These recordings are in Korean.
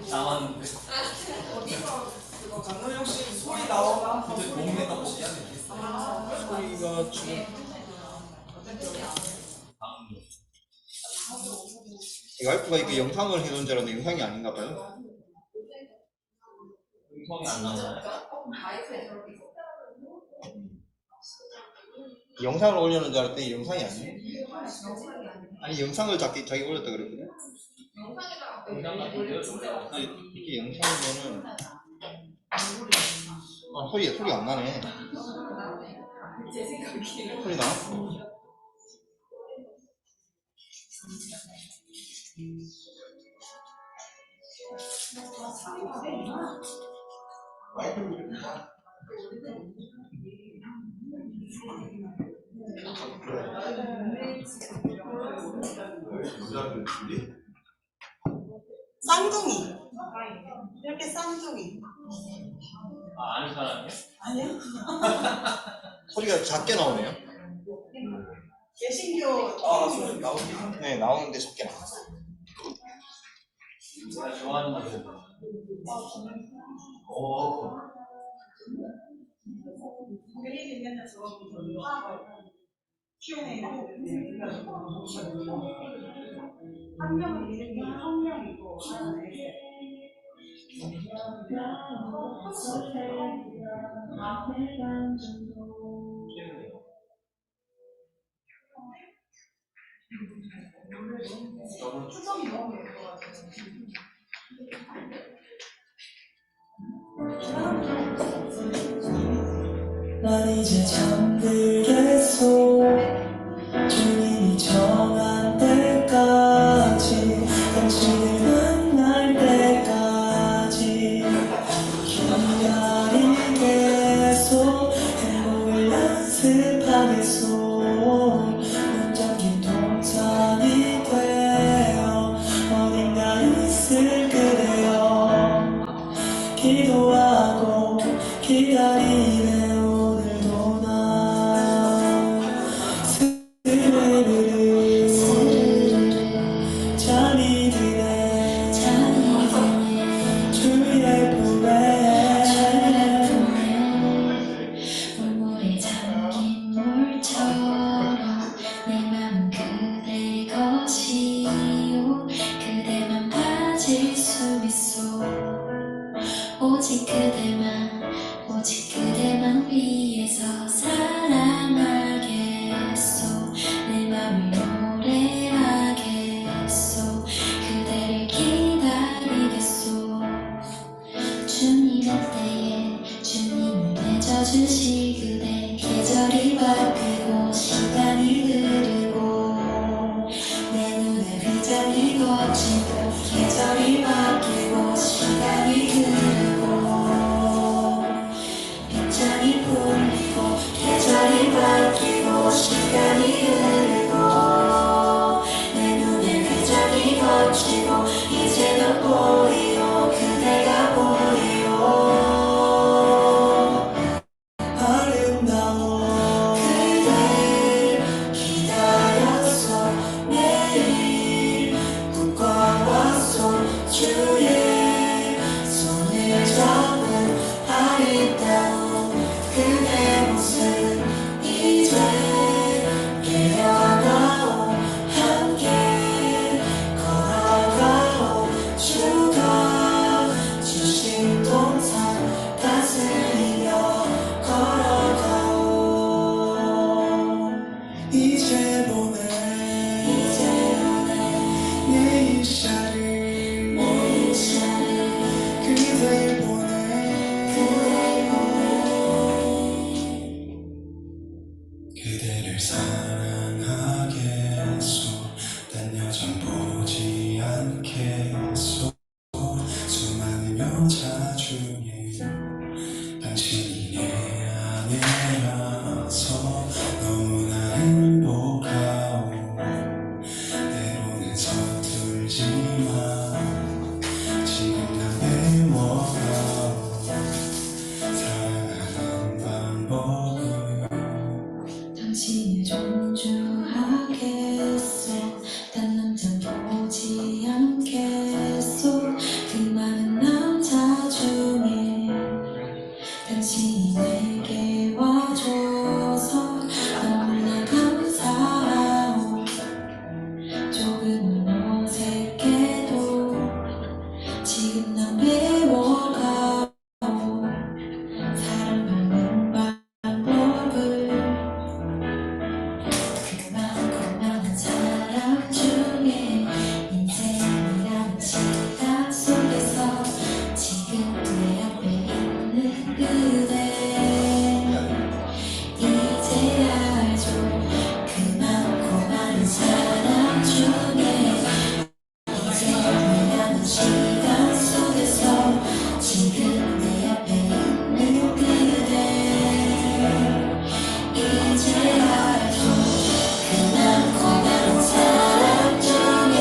나왔는데. 장노영 씨 소리 나오나? 근데 동네가 혹시 소리가 지금 와이프가 이렇게 영상을 해놓은 줄 알았는데 영상이 아닌가 봐요. 음성이 안 나오나요? 영상을 올려놓은 줄 알았더니 영상이 아니에요. 아니 영상을 자기 올렸다 그랬거든. 아니 이게 영상이면은 소리 안 나네. 소리 나? 쌍둥이. 이렇게 쌍둥이. 아는 사람이요? 아니요? 소리가 작게 나오네요. 개신교. 소리 나오긴. 네 나오는데 작게 나와요. 제가 좋아하는 노래. 그림이 맨날 저거 Q&A 한 명은 이름이 한 명이고 하나는 표정이 너무 예뻐가지고 난 이제 잠들겠소. 주님이 정한 때까지 당신을 만날 때까지 기다리겠소. 행복을 연습하겠소. 눈 잠긴 동산이 되어 어딘가 있을 그대여. 기도하고 기다리네 오늘도 난 스르르르 잠이 드네 주의 품에 물물에 잠긴 물처럼 내 맘은 그대 것이요. 그대만 빠질 수 있어. 오직 그대만 위해서 사랑하겠소. 내 맘을 노래하겠소. 그대를 기다리겠소. 주님의 때에 주님을 맺어주실 그대. 계절이 바뀌고 시간이 흐르고 내 눈에 비장이 거치고 계절이 바뀌고 시간이 흐르고 빗장이 풀리고 계절이 바뀌고 시간이 흐르고 내 눈에 빗장이 거치고 이제 넌 보이오. 그대가 보이오. 아름다워. 그댈 기다렸어. 매일 꿈꿔왔어. 주의 손을 잡고 아름다운 그대 모습 이제 깨어나오. 함께 걸어가오. 주가 시간 속에서 지금 내 앞에 있는 그대 이제 알죠 그 많고 많은 사람 중에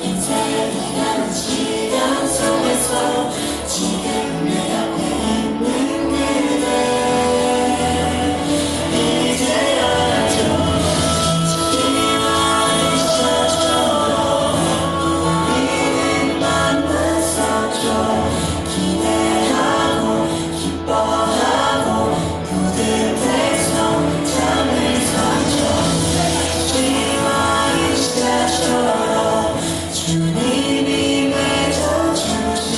인생이 가는 시간 속에서 지금 내 앞에 있는 그대 이제 알죠 이와의 시작처럼 우리는 만났었죠 기대하고 기뻐하고 뿌듯해서 잠을 잤죠 이와의 시작처럼 주님이 맺어주신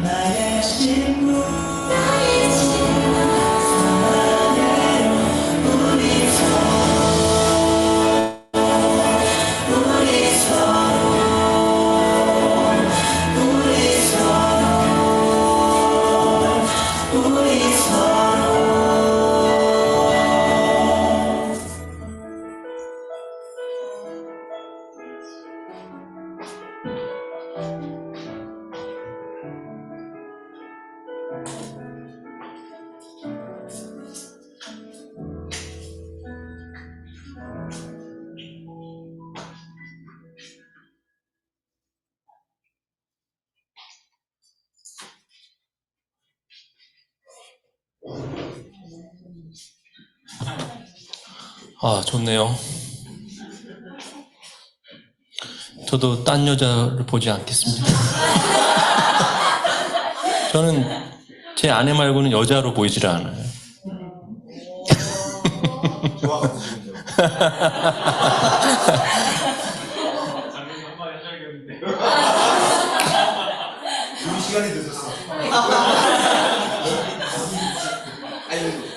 나의 친구 사랑해요 우리 서로 우리 서로 우리 서로 우리 서로 아, 좋네요. 저도 딴 여자를 보지 않겠습니다. 저는 제 아내 말고는 여자로 보이질 않아요. 좋아가 드시는데요. 당연히 한마디 해야겠는데. 우리 시간이 늦었어. 아니,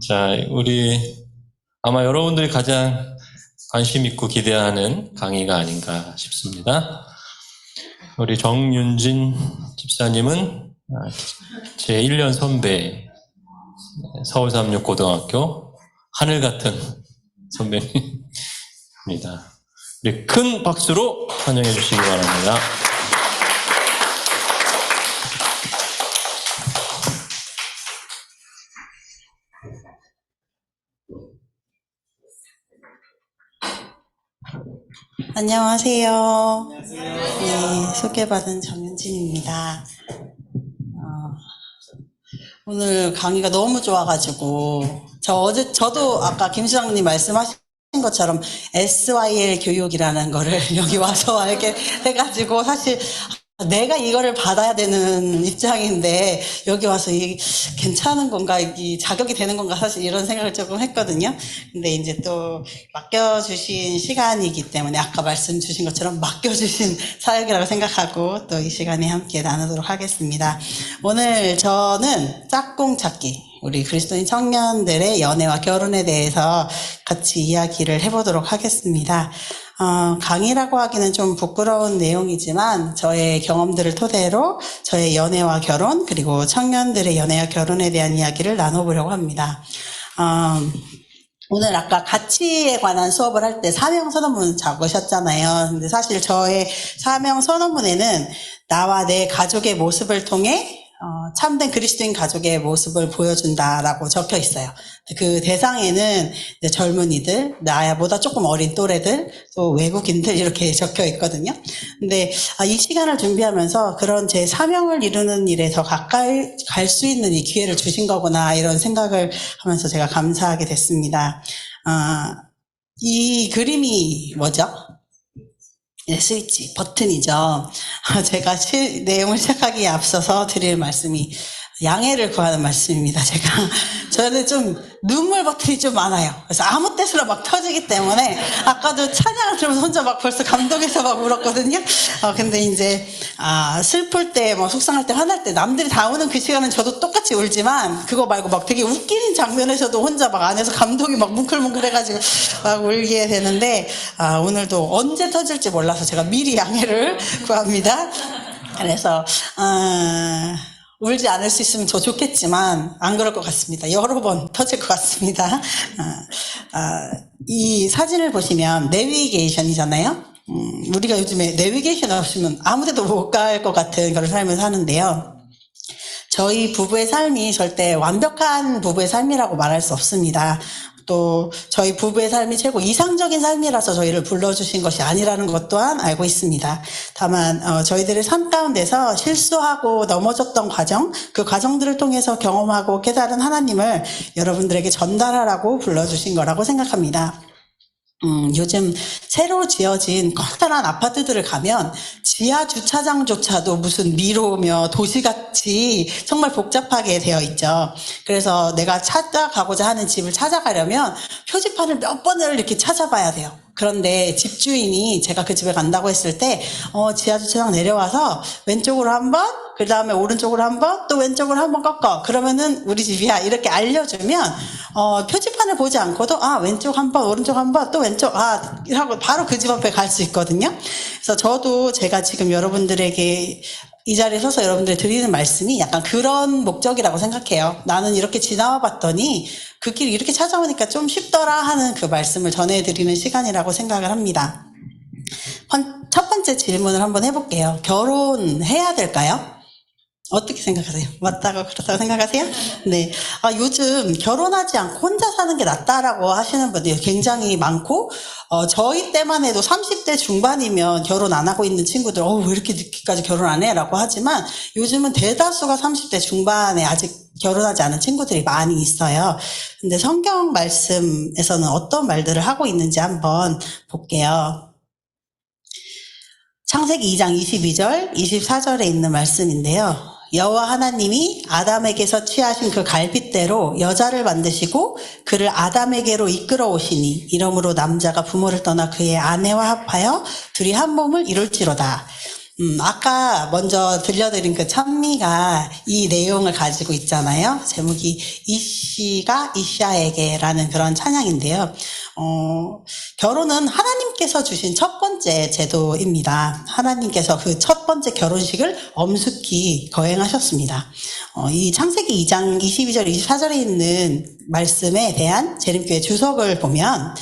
자, 우리 아마 여러분들이 가장 관심 있고 기대하는 강의가 아닌가 싶습니다. 우리 정윤진 집사님은 제 1년 선배, 서울36고등학교 하늘 같은 선배님입니다. 우리 큰 박수로 환영해 주시기 바랍니다. 안녕하세요. 네, 소개받은 정윤진입니다. 오늘 강의가 너무 좋아가지고 저도 아까 김 수장님 말씀하신 것처럼 SYL 교육이라는 거를 여기 와서 알게 해가지고 사실 내가 이거를 받아야 되는 입장인데 여기 와서 이게 괜찮은 건가, 이 자격이 되는 건가 사실 이런 생각을 조금 했거든요. 근데 이제 또 맡겨주신 시간이기 때문에 아까 말씀 주신 것처럼 맡겨주신 사역이라고 생각하고 또 이 시간에 함께 나누도록 하겠습니다. 오늘 저는 짝꿍 찾기, 우리 그리스도인 청년들의 연애와 결혼에 대해서 같이 이야기를 해보도록 하겠습니다. 강의라고 하기는 좀 부끄러운 내용이지만 저의 경험들을 토대로 저의 연애와 결혼 그리고 청년들의 연애와 결혼에 대한 이야기를 나눠보려고 합니다. 오늘 아까 가치에 관한 수업을 할 때 사명선언문 적으셨잖아요. 근데 사실 저의 사명선언문에는 나와 내 가족의 모습을 통해 참된 그리스도인 가족의 모습을 보여준다라고 적혀 있어요. 그 대상에는 이제 젊은이들, 나보다 조금 어린 또래들, 또 외국인들 이렇게 적혀 있거든요. 근데 이 시간을 준비하면서 그런 제 사명을 이루는 일에 더 가까이 갈 수 있는 이 기회를 주신 거구나 이런 생각을 하면서 제가 감사하게 됐습니다. 이 그림이 뭐죠? 네, 스위치, 버튼이죠. 제가 내용을 시작하기에 앞서서 드릴 말씀이 양해를 구하는 말씀입니다. 저는 좀 눈물 버튼이 좀 많아요. 그래서 아무 때서나 막 터지기 때문에 아까도 찬양을 들으면서 혼자 막 벌써 감동해서 막 울었거든요. 근데 이제 슬플 때, 뭐 속상할 때, 화날 때 남들이 다 우는 그 시간은 저도 똑같이 울지만 그거 말고 막 되게 웃기는 장면에서도 혼자 막 안에서 감동이 막 뭉클뭉클해가지고 막 울게 되는데 오늘도 언제 터질지 몰라서 제가 미리 양해를 구합니다. 그래서 울지 않을 수 있으면 더 좋겠지만 안 그럴 것 같습니다. 여러 번 터질 것 같습니다. 이 사진을 보시면 내비게이션이잖아요. 우리가 요즘에 내비게이션 없으면 아무데도 못 갈 것 같은 그런 삶을 사는데요. 저희 부부의 삶이 절대 완벽한 부부의 삶이라고 말할 수 없습니다. 또 저희 부부의 삶이 최고 이상적인 삶이라서 저희를 불러주신 것이 아니라는 것 또한 알고 있습니다. 다만 저희들의 삶 가운데서 실수하고 넘어졌던 과정, 그 과정들을 통해서 경험하고 깨달은 하나님을 여러분들에게 전달하라고 불러주신 거라고 생각합니다. 요즘 새로 지어진 커다란 아파트들을 가면 지하 주차장조차도 무슨 미로며 도시같이 정말 복잡하게 되어 있죠. 그래서 내가 찾아가고자 하는 집을 찾아가려면 표지판을 몇 번을 이렇게 찾아봐야 돼요. 그런데 집주인이 제가 그 집에 간다고 했을 때 지하 주차장 내려와서 왼쪽으로 한 번, 그 다음에 오른쪽으로 한 번, 또 왼쪽으로 한 번 꺾어. 그러면은 우리 집이야. 이렇게 알려주면 표지판을 보지 않고도 왼쪽 한 번, 오른쪽 한 번, 또 왼쪽 하고 바로 그 집 앞에 갈 수 있거든요. 그래서 저도 제가 지금 여러분들에게 이 자리에 서서 여러분들 드리는 말씀이 약간 그런 목적이라고 생각해요. 나는 이렇게 지나와 봤더니 그 길 이렇게 찾아오니까 좀 쉽더라 하는 그 말씀을 전해드리는 시간이라고 생각을 합니다. 첫 번째 질문을 한번 해볼게요. 결혼해야 될까요? 어떻게 생각하세요? 맞다고 그렇다고 생각하세요? 네. 요즘 결혼하지 않고 혼자 사는 게 낫다라고 하시는 분들이 굉장히 많고, 저희 때만 해도 30대 중반이면 결혼 안 하고 있는 친구들, 왜 이렇게 늦게까지 결혼 안 해? 라고 하지만 요즘은 대다수가 30대 중반에 아직 결혼하지 않은 친구들이 많이 있어요. 근데 성경 말씀에서는 어떤 말들을 하고 있는지 한번 볼게요. 창세기 2장 22절, 24절에 있는 말씀인데요. 여호와 하나님이 아담에게서 취하신 그 갈빗대로 여자를 만드시고 그를 아담에게로 이끌어 오시니 이러므로 남자가 부모를 떠나 그의 아내와 합하여 둘이 한 몸을 이룰지로다. 아까 먼저 들려드린 그 찬미가 이 내용을 가지고 있잖아요. 제목이 이씨가 이샤에게라는 그런 찬양인데요. 결혼은 하나님께서 주신 첫 번째 제도입니다. 하나님께서 그 첫 번째 결혼식을 엄숙히 거행하셨습니다. 이 창세기 2장 22절, 24절에 있는 말씀에 대한 재림교회 주석을 보면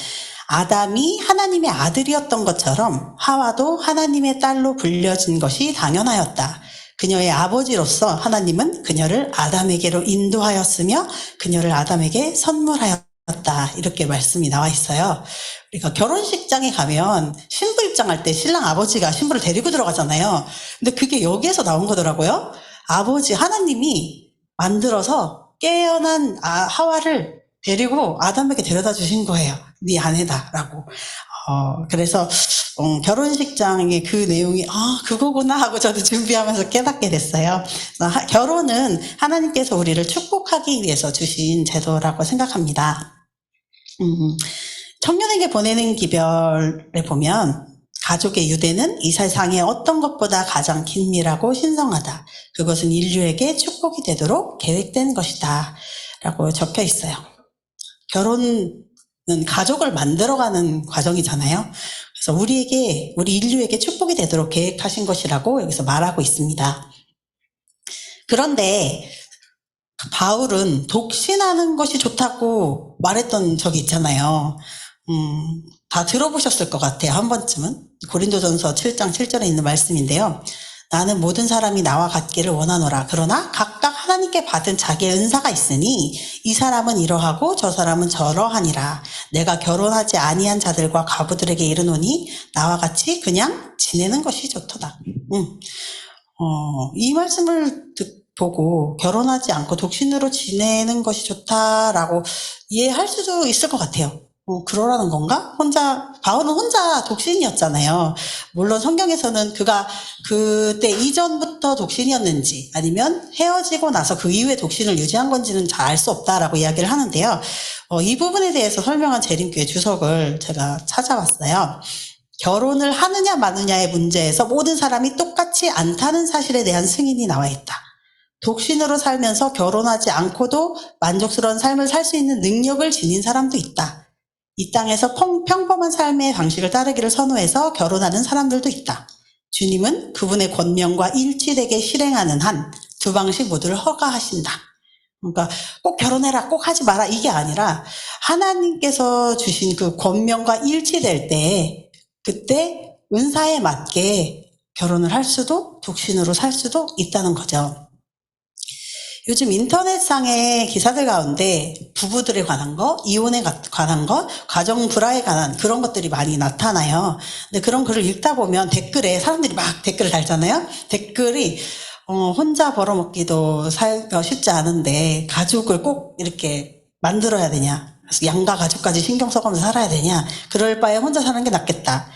아담이 하나님의 아들이었던 것처럼 하와도 하나님의 딸로 불려진 것이 당연하였다. 그녀의 아버지로서 하나님은 그녀를 아담에게로 인도하였으며 그녀를 아담에게 선물하였다. 이렇게 말씀이 나와 있어요. 그러니까 결혼식장에 가면 신부 입장할 때 신랑 아버지가 신부를 데리고 들어가잖아요. 근데 그게 여기에서 나온 거더라고요. 아버지 하나님이 만들어서 깨어난 하와를 데리고 아담에게 데려다 주신 거예요. 네 아내다라고. 그래서 결혼식장의 그 내용이 그거구나 하고 저도 준비하면서 깨닫게 됐어요. 결혼은 하나님께서 우리를 축복하기 위해서 주신 제도라고 생각합니다. 청년에게 보내는 기별에 보면 가족의 유대는 이 세상의 어떤 것보다 가장 긴밀하고 신성하다. 그것은 인류에게 축복이 되도록 계획된 것이다. 라고 적혀 있어요. 결혼은 가족을 만들어가는 과정이잖아요. 그래서 우리 인류에게 축복이 되도록 계획하신 것이라고 여기서 말하고 있습니다. 그런데 바울은 독신하는 것이 좋다고 말했던 적이 있잖아요. 다 들어보셨을 것 같아요. 한 번쯤은. 고린도전서 7장 7절에 있는 말씀인데요. 나는 모든 사람이 나와 같기를 원하노라. 그러나 각각 하나님께 받은 자기의 은사가 있으니 이 사람은 이러하고 저 사람은 저러하니라. 내가 결혼하지 아니한 자들과 과부들에게 이르노니 나와 같이 그냥 지내는 것이 좋도다. 이 말씀을 보고 결혼하지 않고 독신으로 지내는 것이 좋다라고 이해할 수도 있을 것 같아요. 그러라는 건가? 바울은 혼자 독신이었잖아요. 물론 성경에서는 그가 그때 이전부터 독신이었는지 아니면 헤어지고 나서 그 이후에 독신을 유지한 건지는 잘 알 수 없다라고 이야기를 하는데요. 이 부분에 대해서 설명한 재림교회 주석을 제가 찾아봤어요. 결혼을 하느냐 마느냐의 문제에서 모든 사람이 똑같지 않다는 사실에 대한 승인이 나와 있다. 독신으로 살면서 결혼하지 않고도 만족스러운 삶을 살 수 있는 능력을 지닌 사람도 있다. 이 땅에서 평범한 삶의 방식을 따르기를 선호해서 결혼하는 사람들도 있다. 주님은 그분의 권명과 일치되게 실행하는 한 두 방식 모두를 허가하신다. 그러니까 꼭 결혼해라, 꼭 하지 마라 이게 아니라 하나님께서 주신 그 권명과 일치될 때 그때 은사에 맞게 결혼을 할 수도 독신으로 살 수도 있다는 거죠. 요즘 인터넷상의 기사들 가운데 부부들에 관한 거, 이혼에 관한 거, 가정 불화에 관한 그런 것들이 많이 나타나요. 근데 그런 글을 읽다 보면 댓글에 사람들이 막 댓글을 달잖아요. 댓글이 혼자 벌어먹기도 쉽지 않은데 가족을 꼭 이렇게 만들어야 되냐. 그래서 양가 가족까지 신경 써가면서 살아야 되냐. 그럴 바에 혼자 사는 게 낫겠다.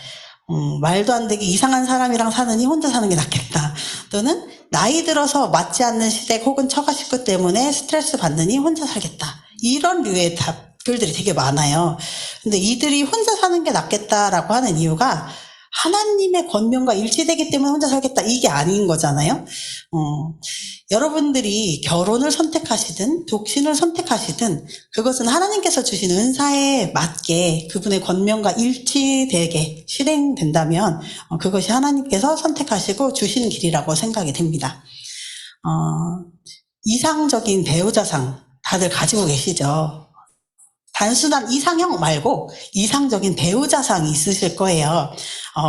말도 안 되게 이상한 사람이랑 사느니 혼자 사는 게 낫겠다. 또는 나이 들어서 맞지 않는 시댁 혹은 처가 식구 때문에 스트레스 받느니 혼자 살겠다. 이런 류의 답글들이 되게 많아요. 근데 이들이 혼자 사는 게 낫겠다라고 하는 이유가 하나님의 권면과 일치되기 때문에 혼자 살겠다 이게 아닌 거잖아요. 여러분들이 결혼을 선택하시든 독신을 선택하시든 그것은 하나님께서 주신 은사에 맞게 그분의 권면과 일치되게 실행된다면 그것이 하나님께서 선택하시고 주신 길이라고 생각이 됩니다. 이상적인 배우자상 다들 가지고 계시죠. 단순한 이상형 말고 이상적인 배우자상이 있으실 거예요.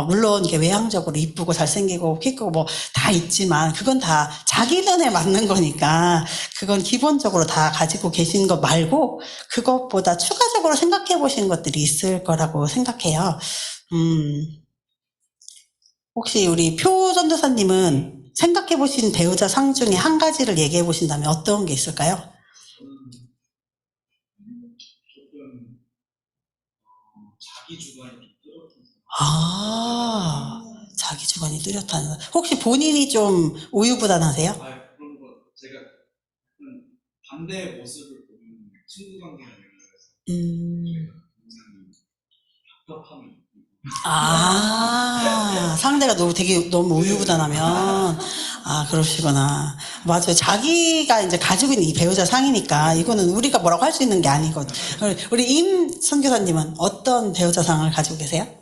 물론 이게 외향적으로 이쁘고 잘생기고 키 크고 뭐 다 있지만 그건 다 자기 눈에 맞는 거니까 그건 기본적으로 다 가지고 계신 것 말고 그것보다 추가적으로 생각해 보신 것들이 있을 거라고 생각해요. 혹시 우리 표 전도사님은 생각해 보신 배우자상 중에 한 가지를 얘기해 보신다면 어떤 게 있을까요? 자기 주관이 좀 뚜렷한 자기 주관이 뚜렷한. 혹시 본인이 좀 우유부단하세요? 그런 거 제가 반대의 모습을 보면 친구 관계나 이런 데서 굉장히 답답함을 상대가 너무 우유부단하면, 그러시구나. 맞아요. 자기가 이제 가지고 있는 이 배우자 상이니까, 이거는 우리가 뭐라고 할 수 있는 게 아니거든. 우리 임 선교사님은 어떤 배우자 상을 가지고 계세요? 저는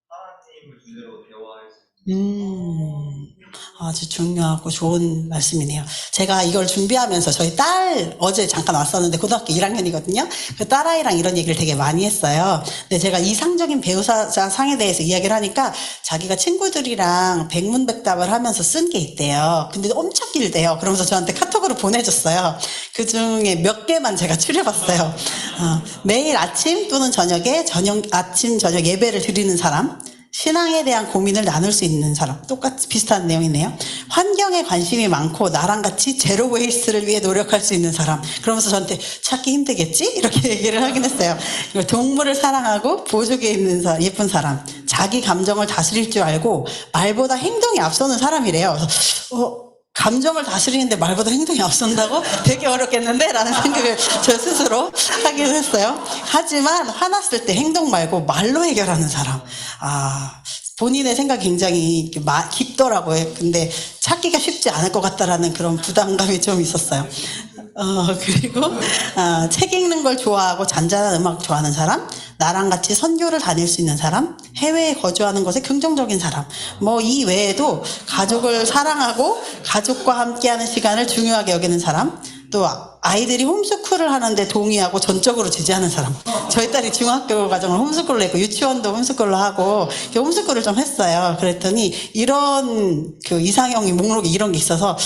하나님을 주제로 대화할 수 있는 아주 중요하고 좋은 말씀이네요. 제가 이걸 준비하면서 저희 딸 어제 잠깐 왔었는데 고등학교 1학년이거든요. 그 딸아이랑 이런 얘기를 되게 많이 했어요. 근데 제가 이상적인 배우자 상에 대해서 이야기를 하니까 자기가 친구들이랑 백문백답을 하면서 쓴 게 있대요. 근데 엄청 길대요. 그러면서 저한테 카톡으로 보내줬어요. 그 중에 몇 개만 제가 추려봤어요. 매일 아침 또는 저녁에 아침 저녁 예배를 드리는 사람, 신앙에 대한 고민을 나눌 수 있는 사람, 똑같이 비슷한 내용이네요. 환경에 관심이 많고 나랑 같이 제로 웨이스트를 위해 노력할 수 있는 사람. 그러면서 저한테 찾기 힘들겠지? 이렇게 얘기를 하긴 했어요. 그리고 동물을 사랑하고 보조개 입는 예쁜 사람, 자기 감정을 다스릴 줄 알고 말보다 행동이 앞서는 사람이래요. 그래서 감정을 다스리는데 말보다 행동이 앞선다고? 되게 어렵겠는데? 라는 생각을 저 스스로 하긴 했어요. 하지만 화났을 때 행동 말고 말로 해결하는 사람. 본인의 생각이 굉장히 깊더라고요. 근데 찾기가 쉽지 않을 것 같다라는 그런 부담감이 좀 있었어요. 그리고 책 읽는 걸 좋아하고 잔잔한 음악 좋아하는 사람, 나랑 같이 선교를 다닐 수 있는 사람, 해외에 거주하는 것에 긍정적인 사람, 뭐 이 외에도 가족을 사랑하고 가족과 함께하는 시간을 중요하게 여기는 사람, 또 아이들이 홈스쿨을 하는데 동의하고 전적으로 지지하는 사람. 저희 딸이 중학교 과정을 홈스쿨로 했고 유치원도 홈스쿨로 하고 홈스쿨을 좀 했어요. 그랬더니 이런 그 이상형이 목록에 이런 게 있어서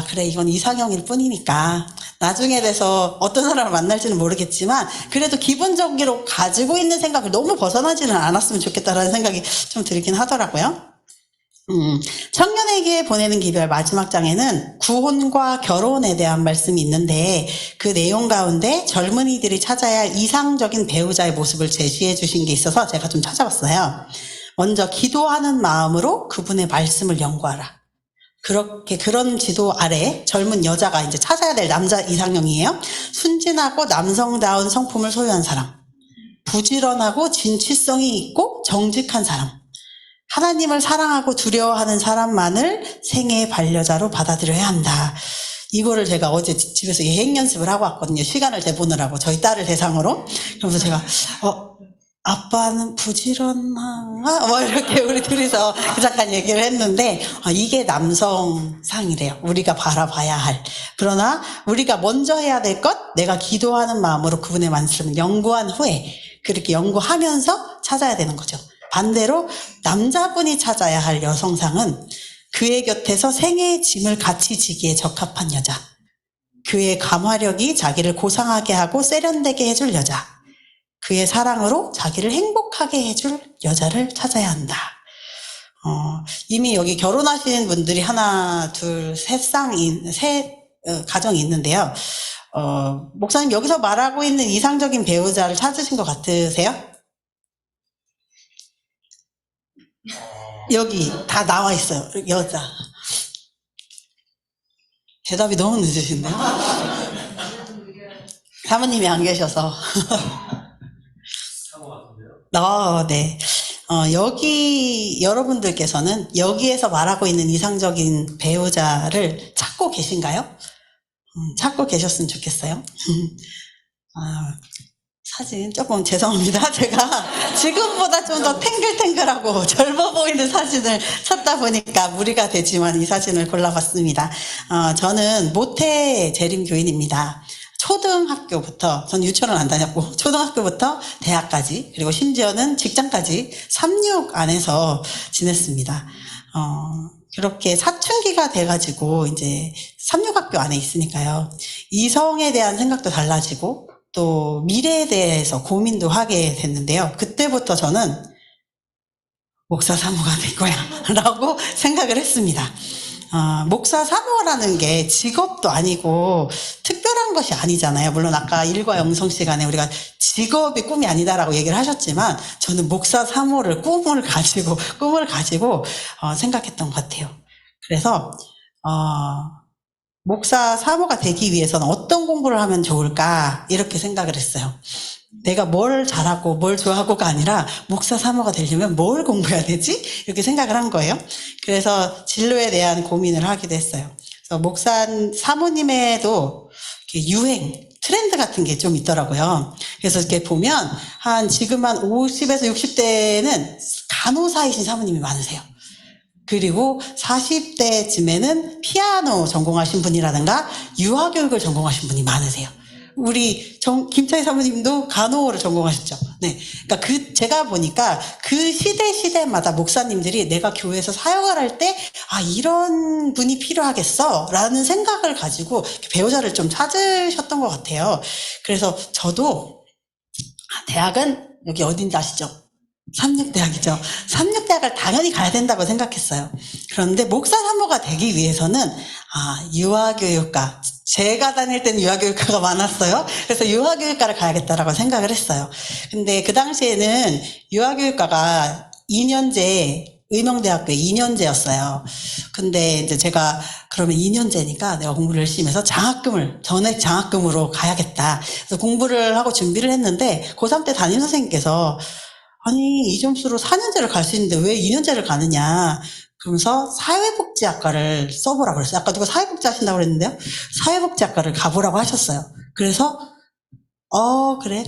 그래 이건 이상형일 뿐이니까 나중에 돼서 어떤 사람을 만날지는 모르겠지만 그래도 기본적으로 가지고 있는 생각을 너무 벗어나지는 않았으면 좋겠다라는 생각이 좀 들긴 하더라고요. 청년에게 보내는 기별 마지막 장에는 구혼과 결혼에 대한 말씀이 있는데 그 내용 가운데 젊은이들이 찾아야 할 이상적인 배우자의 모습을 제시해 주신 게 있어서 제가 좀 찾아봤어요. 먼저 기도하는 마음으로 그분의 말씀을 연구하라. 그런 지도 아래 젊은 여자가 이제 찾아야 될 남자 이상형이에요. 순진하고 남성다운 성품을 소유한 사람, 부지런하고 진취성이 있고 정직한 사람, 하나님을 사랑하고 두려워하는 사람만을 생애의 반려자로 받아들여야 한다. 이거를 제가 어제 집에서 예행 연습을 하고 왔거든요. 시간을 재보느라고 저희 딸을 대상으로. 그러면서 제가 아빠는 부지런한가? 뭐 이렇게 우리 둘이서 잠깐 얘기를 했는데 이게 남성상이래요. 우리가 바라봐야 할. 그러나 우리가 먼저 해야 될 것, 내가 기도하는 마음으로 그분의 말씀을 연구한 후에 그렇게 연구하면서 찾아야 되는 거죠. 반대로 남자분이 찾아야 할 여성상은 그의 곁에서 생애의 짐을 같이 지기에 적합한 여자, 그의 감화력이 자기를 고상하게 하고 세련되게 해줄 여자, 그의 사랑으로 자기를 행복하게 해줄 여자를 찾아야 한다. 이미 여기 결혼하신 분들이 하나, 둘, 셋 가정이 있는데요. 목사님 여기서 말하고 있는 이상적인 배우자를 찾으신 것 같으세요? 여기 다 나와 있어요. 여자. 대답이 너무 늦으신데요? 사모님이 안 계셔서. 네. 여기 여러분들께서는 여기에서 말하고 있는 이상적인 배우자를 찾고 계신가요? 찾고 계셨으면 좋겠어요. 사진 조금 죄송합니다. 제가 지금보다 좀 더 탱글탱글하고 젊어 보이는 사진을 찾다 보니까 무리가 되지만 이 사진을 골라봤습니다. 저는 모태 재림교인입니다. 초등학교부터, 전 유치원을 안 다녔고 초등학교부터 대학까지, 그리고 심지어는 직장까지 36 안에서 지냈습니다. 그렇게 사춘기가 돼가지고 이제 36학교 안에 있으니까요. 이성에 대한 생각도 달라지고 또 미래에 대해서 고민도 하게 됐는데요. 그때부터 저는 목사 사모가 될 거야 라고 생각을 했습니다. 목사 사모라는 게 직업도 아니고 특별한 것이 아니잖아요. 물론 아까 일과 영성 시간에 우리가 직업이 꿈이 아니다라고 얘기를 하셨지만 저는 목사 사모를 꿈을 가지고 생각했던 것 같아요. 그래서 목사 사모가 되기 위해서는 어떤 공부를 하면 좋을까 이렇게 생각을 했어요. 내가 뭘 잘하고 뭘 좋아하고가 아니라 목사 사모가 되려면 뭘 공부해야 되지? 이렇게 생각을 한 거예요. 그래서 진로에 대한 고민을 하기도 했어요. 그래서 목사 사모님에도 유행, 트렌드 같은 게 좀 있더라고요. 그래서 이렇게 보면 지금 한 50에서 60대는 간호사이신 사모님이 많으세요. 그리고 40대쯤에는 피아노 전공하신 분이라든가 유아교육을 전공하신 분이 많으세요. 우리 김차희 사모님도 간호를 전공하셨죠. 네. 그러니까 제가 보니까 그 시대마다 목사님들이 내가 교회에서 사역을 할 때, 이런 분이 필요하겠어. 라는 생각을 가지고 배우자를 좀 찾으셨던 것 같아요. 그래서 저도 대학은 여기 어딘지 아시죠? 삼육대학이죠. 삼육대학을 당연히 가야 된다고 생각했어요. 그런데 목사 사모가 되기 위해서는 유아교육과, 제가 다닐 때는 유아교육과가 많았어요. 그래서 유아교육과를 가야겠다라고 생각을 했어요. 근데 그 당시에는 유아교육과가 2년제, 의명대학교 2년제였어요. 근데 이제 제가 그러면 2년제니까 내가 공부를 열심히 해서 전액 장학금으로 가야겠다. 그래서 공부를 하고 준비를 했는데 고3 때 담임선생님께서 아니 이 점수로 4년제를 갈 수 있는데 왜 2년제를 가느냐, 그러면서 사회복지학과를 써보라고 그랬어요. 아까 누가 사회복지 하신다고 그랬는데요, 사회복지학과를 가보라고 하셨어요. 그래서 그래.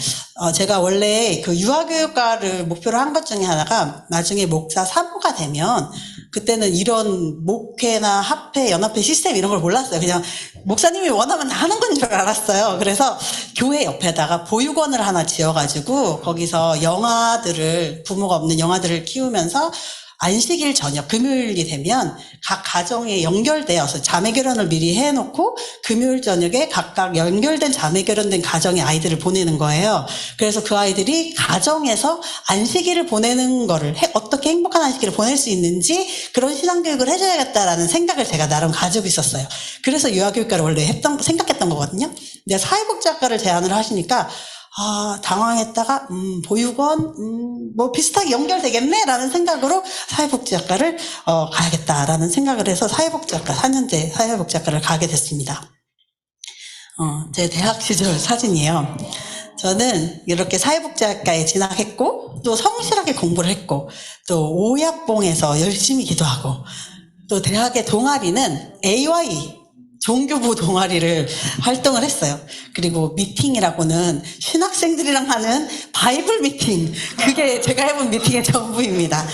제가 원래 그 유아교육과를 목표로 한 것 중에 하나가 나중에 목사 사모가 되면, 그때는 이런 목회나 합회, 연합회 시스템 이런 걸 몰랐어요. 그냥 목사님이 원하면 다 하는 건 줄 알았어요. 그래서 교회 옆에다가 보육원을 하나 지어가지고 거기서 부모가 없는 영아들을 키우면서 안식일 저녁, 금요일이 되면 각 가정에 연결되어서 자매 결혼을 미리 해놓고 금요일 저녁에 각각 연결된 자매 결혼된 가정의 아이들을 보내는 거예요. 그래서 그 아이들이 가정에서 안식일을 보내는 거를, 어떻게 행복한 안식일을 보낼 수 있는지 그런 신앙교육을 해줘야겠다라는 생각을 제가 나름 가지고 있었어요. 그래서 유아교육과를 원래 생각했던 거거든요. 근데 사회복지학과를 제안을 하시니까 당황했다가 보육원 뭐 비슷하게 연결되겠네 라는 생각으로 사회복지학과를 가야겠다라는 생각을 해서 사회복지학과 4년제 사회복지학과를 가게 됐습니다. 제 대학 시절 사진이에요. 저는 이렇게 사회복지학과에 진학했고 또 성실하게 공부를 했고 또 오약봉에서 열심히 기도하고 또 대학의 동아리는 AY 종교부 동아리를 활동을 했어요. 그리고 미팅이라고는 신학생들이랑 하는 바이블 미팅, 그게 제가 해본 미팅의 전부입니다.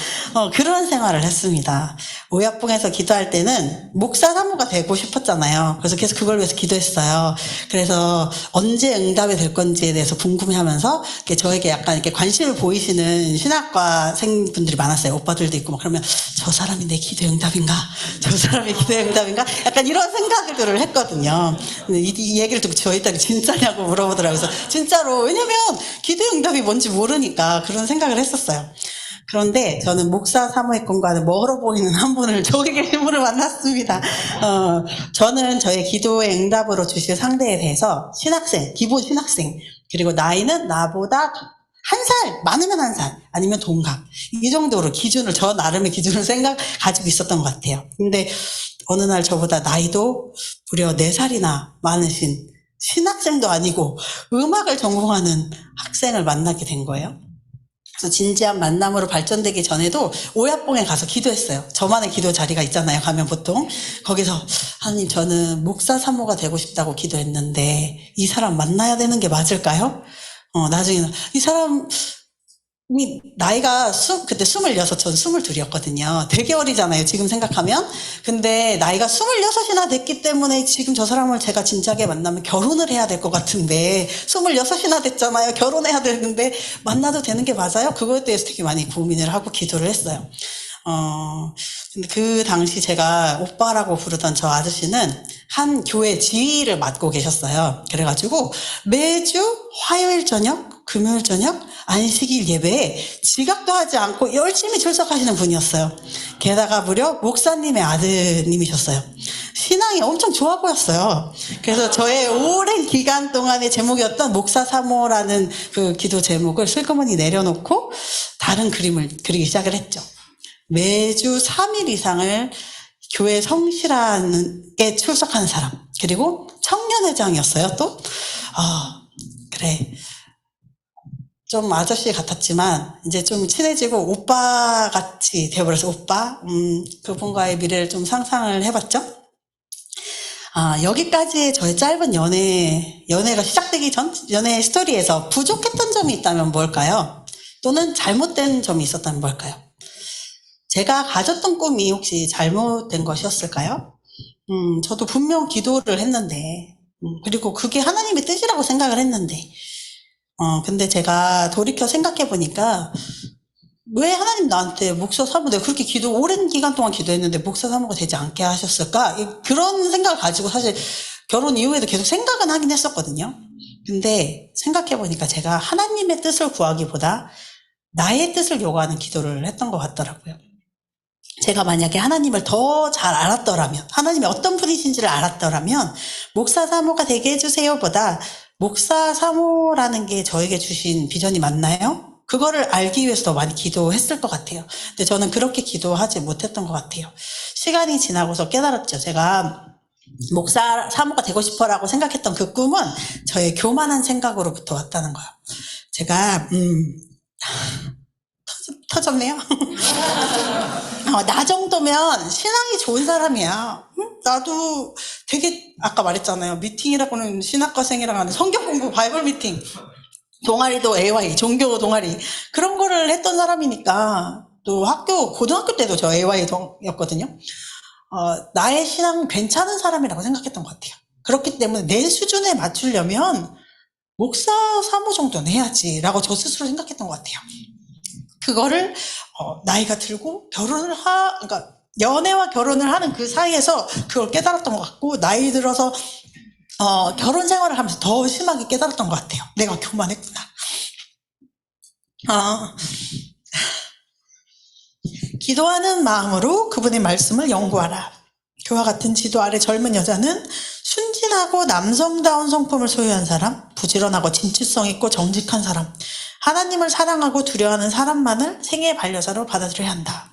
그런 생활을 했습니다. 오야뽕에서 기도할 때는 목사 사모가 되고 싶었잖아요. 그래서 계속 그걸 위해서 기도했어요. 그래서 언제 응답이 될 건지에 대해서 궁금해하면서 저에게 약간 이렇게 관심을 보이시는 신학과생분들이 많았어요. 오빠들도 있고 막 그러면 저 사람이 내 기도의 응답인가? 저 사람의 기도의 응답인가? 약간 이런 생각들을 했거든요. 근데 이 얘기를 듣고 저희 딸이 진짜냐고 물어보더라고요. 그래서 진짜로, 왜냐면 기도의 응답이 뭔지 모르니까 그런 생각을 했었어요. 그런데 저는 목사 사모했건과는 멀어 보이는 한 분을, 저기 계신 분을 만났습니다. 저는 저의 기도의 응답으로 주실 상대에 대해서 신학생, 기본 신학생, 그리고 나이는 나보다 1살, 많으면 1살, 아니면 동갑. 이 정도로 기준을, 저 나름의 기준을 가지고 있었던 것 같아요. 근데 어느 날 저보다 나이도 무려 4살이나 많으신 신학생도 아니고 음악을 전공하는 학생을 만나게 된 거예요. 그래서 진지한 만남으로 발전되기 전에도 오야뽕에 가서 기도했어요. 저만의 기도 자리가 있잖아요, 가면 보통. 거기서 하나님, 저는 목사 사모가 되고 싶다고 기도했는데 이 사람 만나야 되는 게 맞을까요? 나중에는 이 사람이 나이가 그때 26, 전 22이었거든요. 되게 어리잖아요, 지금 생각하면. 근데 나이가 26이나 됐기 때문에 지금 저 사람을 제가 진지하게 만나면 결혼을 해야 될 것 같은데 26이나 됐잖아요. 결혼해야 되는데 만나도 되는 게 맞아요? 그거에 대해서 되게 많이 고민을 하고 기도를 했어요. 근데 그 당시 제가 오빠라고 부르던 저 아저씨는 한 교회 지휘를 맡고 계셨어요. 그래가지고 매주 화요일 저녁, 금요일 저녁, 안식일 예배에 지각도 하지 않고 열심히 출석하시는 분이었어요. 게다가 무려 목사님의 아드님이셨어요. 신앙이 엄청 좋아 보였어요. 그래서 저의 오랜 기간 동안의 제목이었던 목사 사모라는 그 기도 제목을 슬그머니 내려놓고 다른 그림을 그리기 시작을 했죠. 매주 3일 이상을 교회 성실하게 출석하는 사람, 그리고 청년회장이었어요. 또 그래, 좀 아저씨 같았지만 이제 좀 친해지고 오빠 같이 되어버려서 오빠, 그분과의 미래를 좀 상상을 해봤죠. 여기까지의 저의 짧은 연애가 시작되기 전 연애 스토리에서 부족했던 점이 있다면 뭘까요? 또는 잘못된 점이 있었다면 뭘까요? 제가 가졌던 꿈이 혹시 잘못된 것이었을까요? 저도 분명 기도를 했는데, 그리고 그게 하나님의 뜻이라고 생각을 했는데, 근데 제가 돌이켜 생각해 보니까, 왜 하나님 나한테 목사 사모, 내가 그렇게 오랜 기간 동안 기도했는데 목사 사모가 되지 않게 하셨을까? 그런 생각을 가지고 사실 결혼 이후에도 계속 생각은 하긴 했었거든요. 근데 생각해 보니까 제가 하나님의 뜻을 구하기보다 나의 뜻을 요구하는 기도를 했던 것 같더라고요. 제가 만약에 하나님을 더 잘 알았더라면, 하나님이 어떤 분이신지를 알았더라면 목사 사모가 되게 해주세요 보다 목사 사모라는 게 저에게 주신 비전이 맞나요? 그거를 알기 위해서 더 많이 기도했을 것 같아요. 근데 저는 그렇게 기도하지 못했던 것 같아요. 시간이 지나고서 깨달았죠. 제가 목사 사모가 되고 싶어라고 생각했던 그 꿈은 저의 교만한 생각으로부터 왔다는 거예요. 제가 터졌네요. 나 정도면 신앙이 좋은 사람이야. 나도 되게 아까 말했잖아요. 미팅이라고는 신학과생이랑 하는 성경 공부 바이블 미팅, 동아리도 AY, 종교 동아리 그런 거를 했던 사람이니까, 또 고등학교 때도 저 AY였거든요. 나의 신앙은 괜찮은 사람이라고 생각했던 것 같아요. 그렇기 때문에 내 수준에 맞추려면 목사 사모 정도는 해야지라고 저 스스로 생각했던 것 같아요. 그거를 나이가 들고 그러니까 연애와 결혼을 하는 그 사이에서 그걸 깨달았던 것 같고, 나이 들어서 결혼 생활을 하면서 더 심하게 깨달았던 것 같아요. 내가 교만했구나. 기도하는 마음으로 그분의 말씀을 연구하라. 그와 같은 지도 아래 젊은 여자는 순진하고 남성다운 성품을 소유한 사람, 부지런하고 진취성 있고 정직한 사람, 하나님을 사랑하고 두려워하는 사람만을 생애의 반려자로 받아들여야 한다.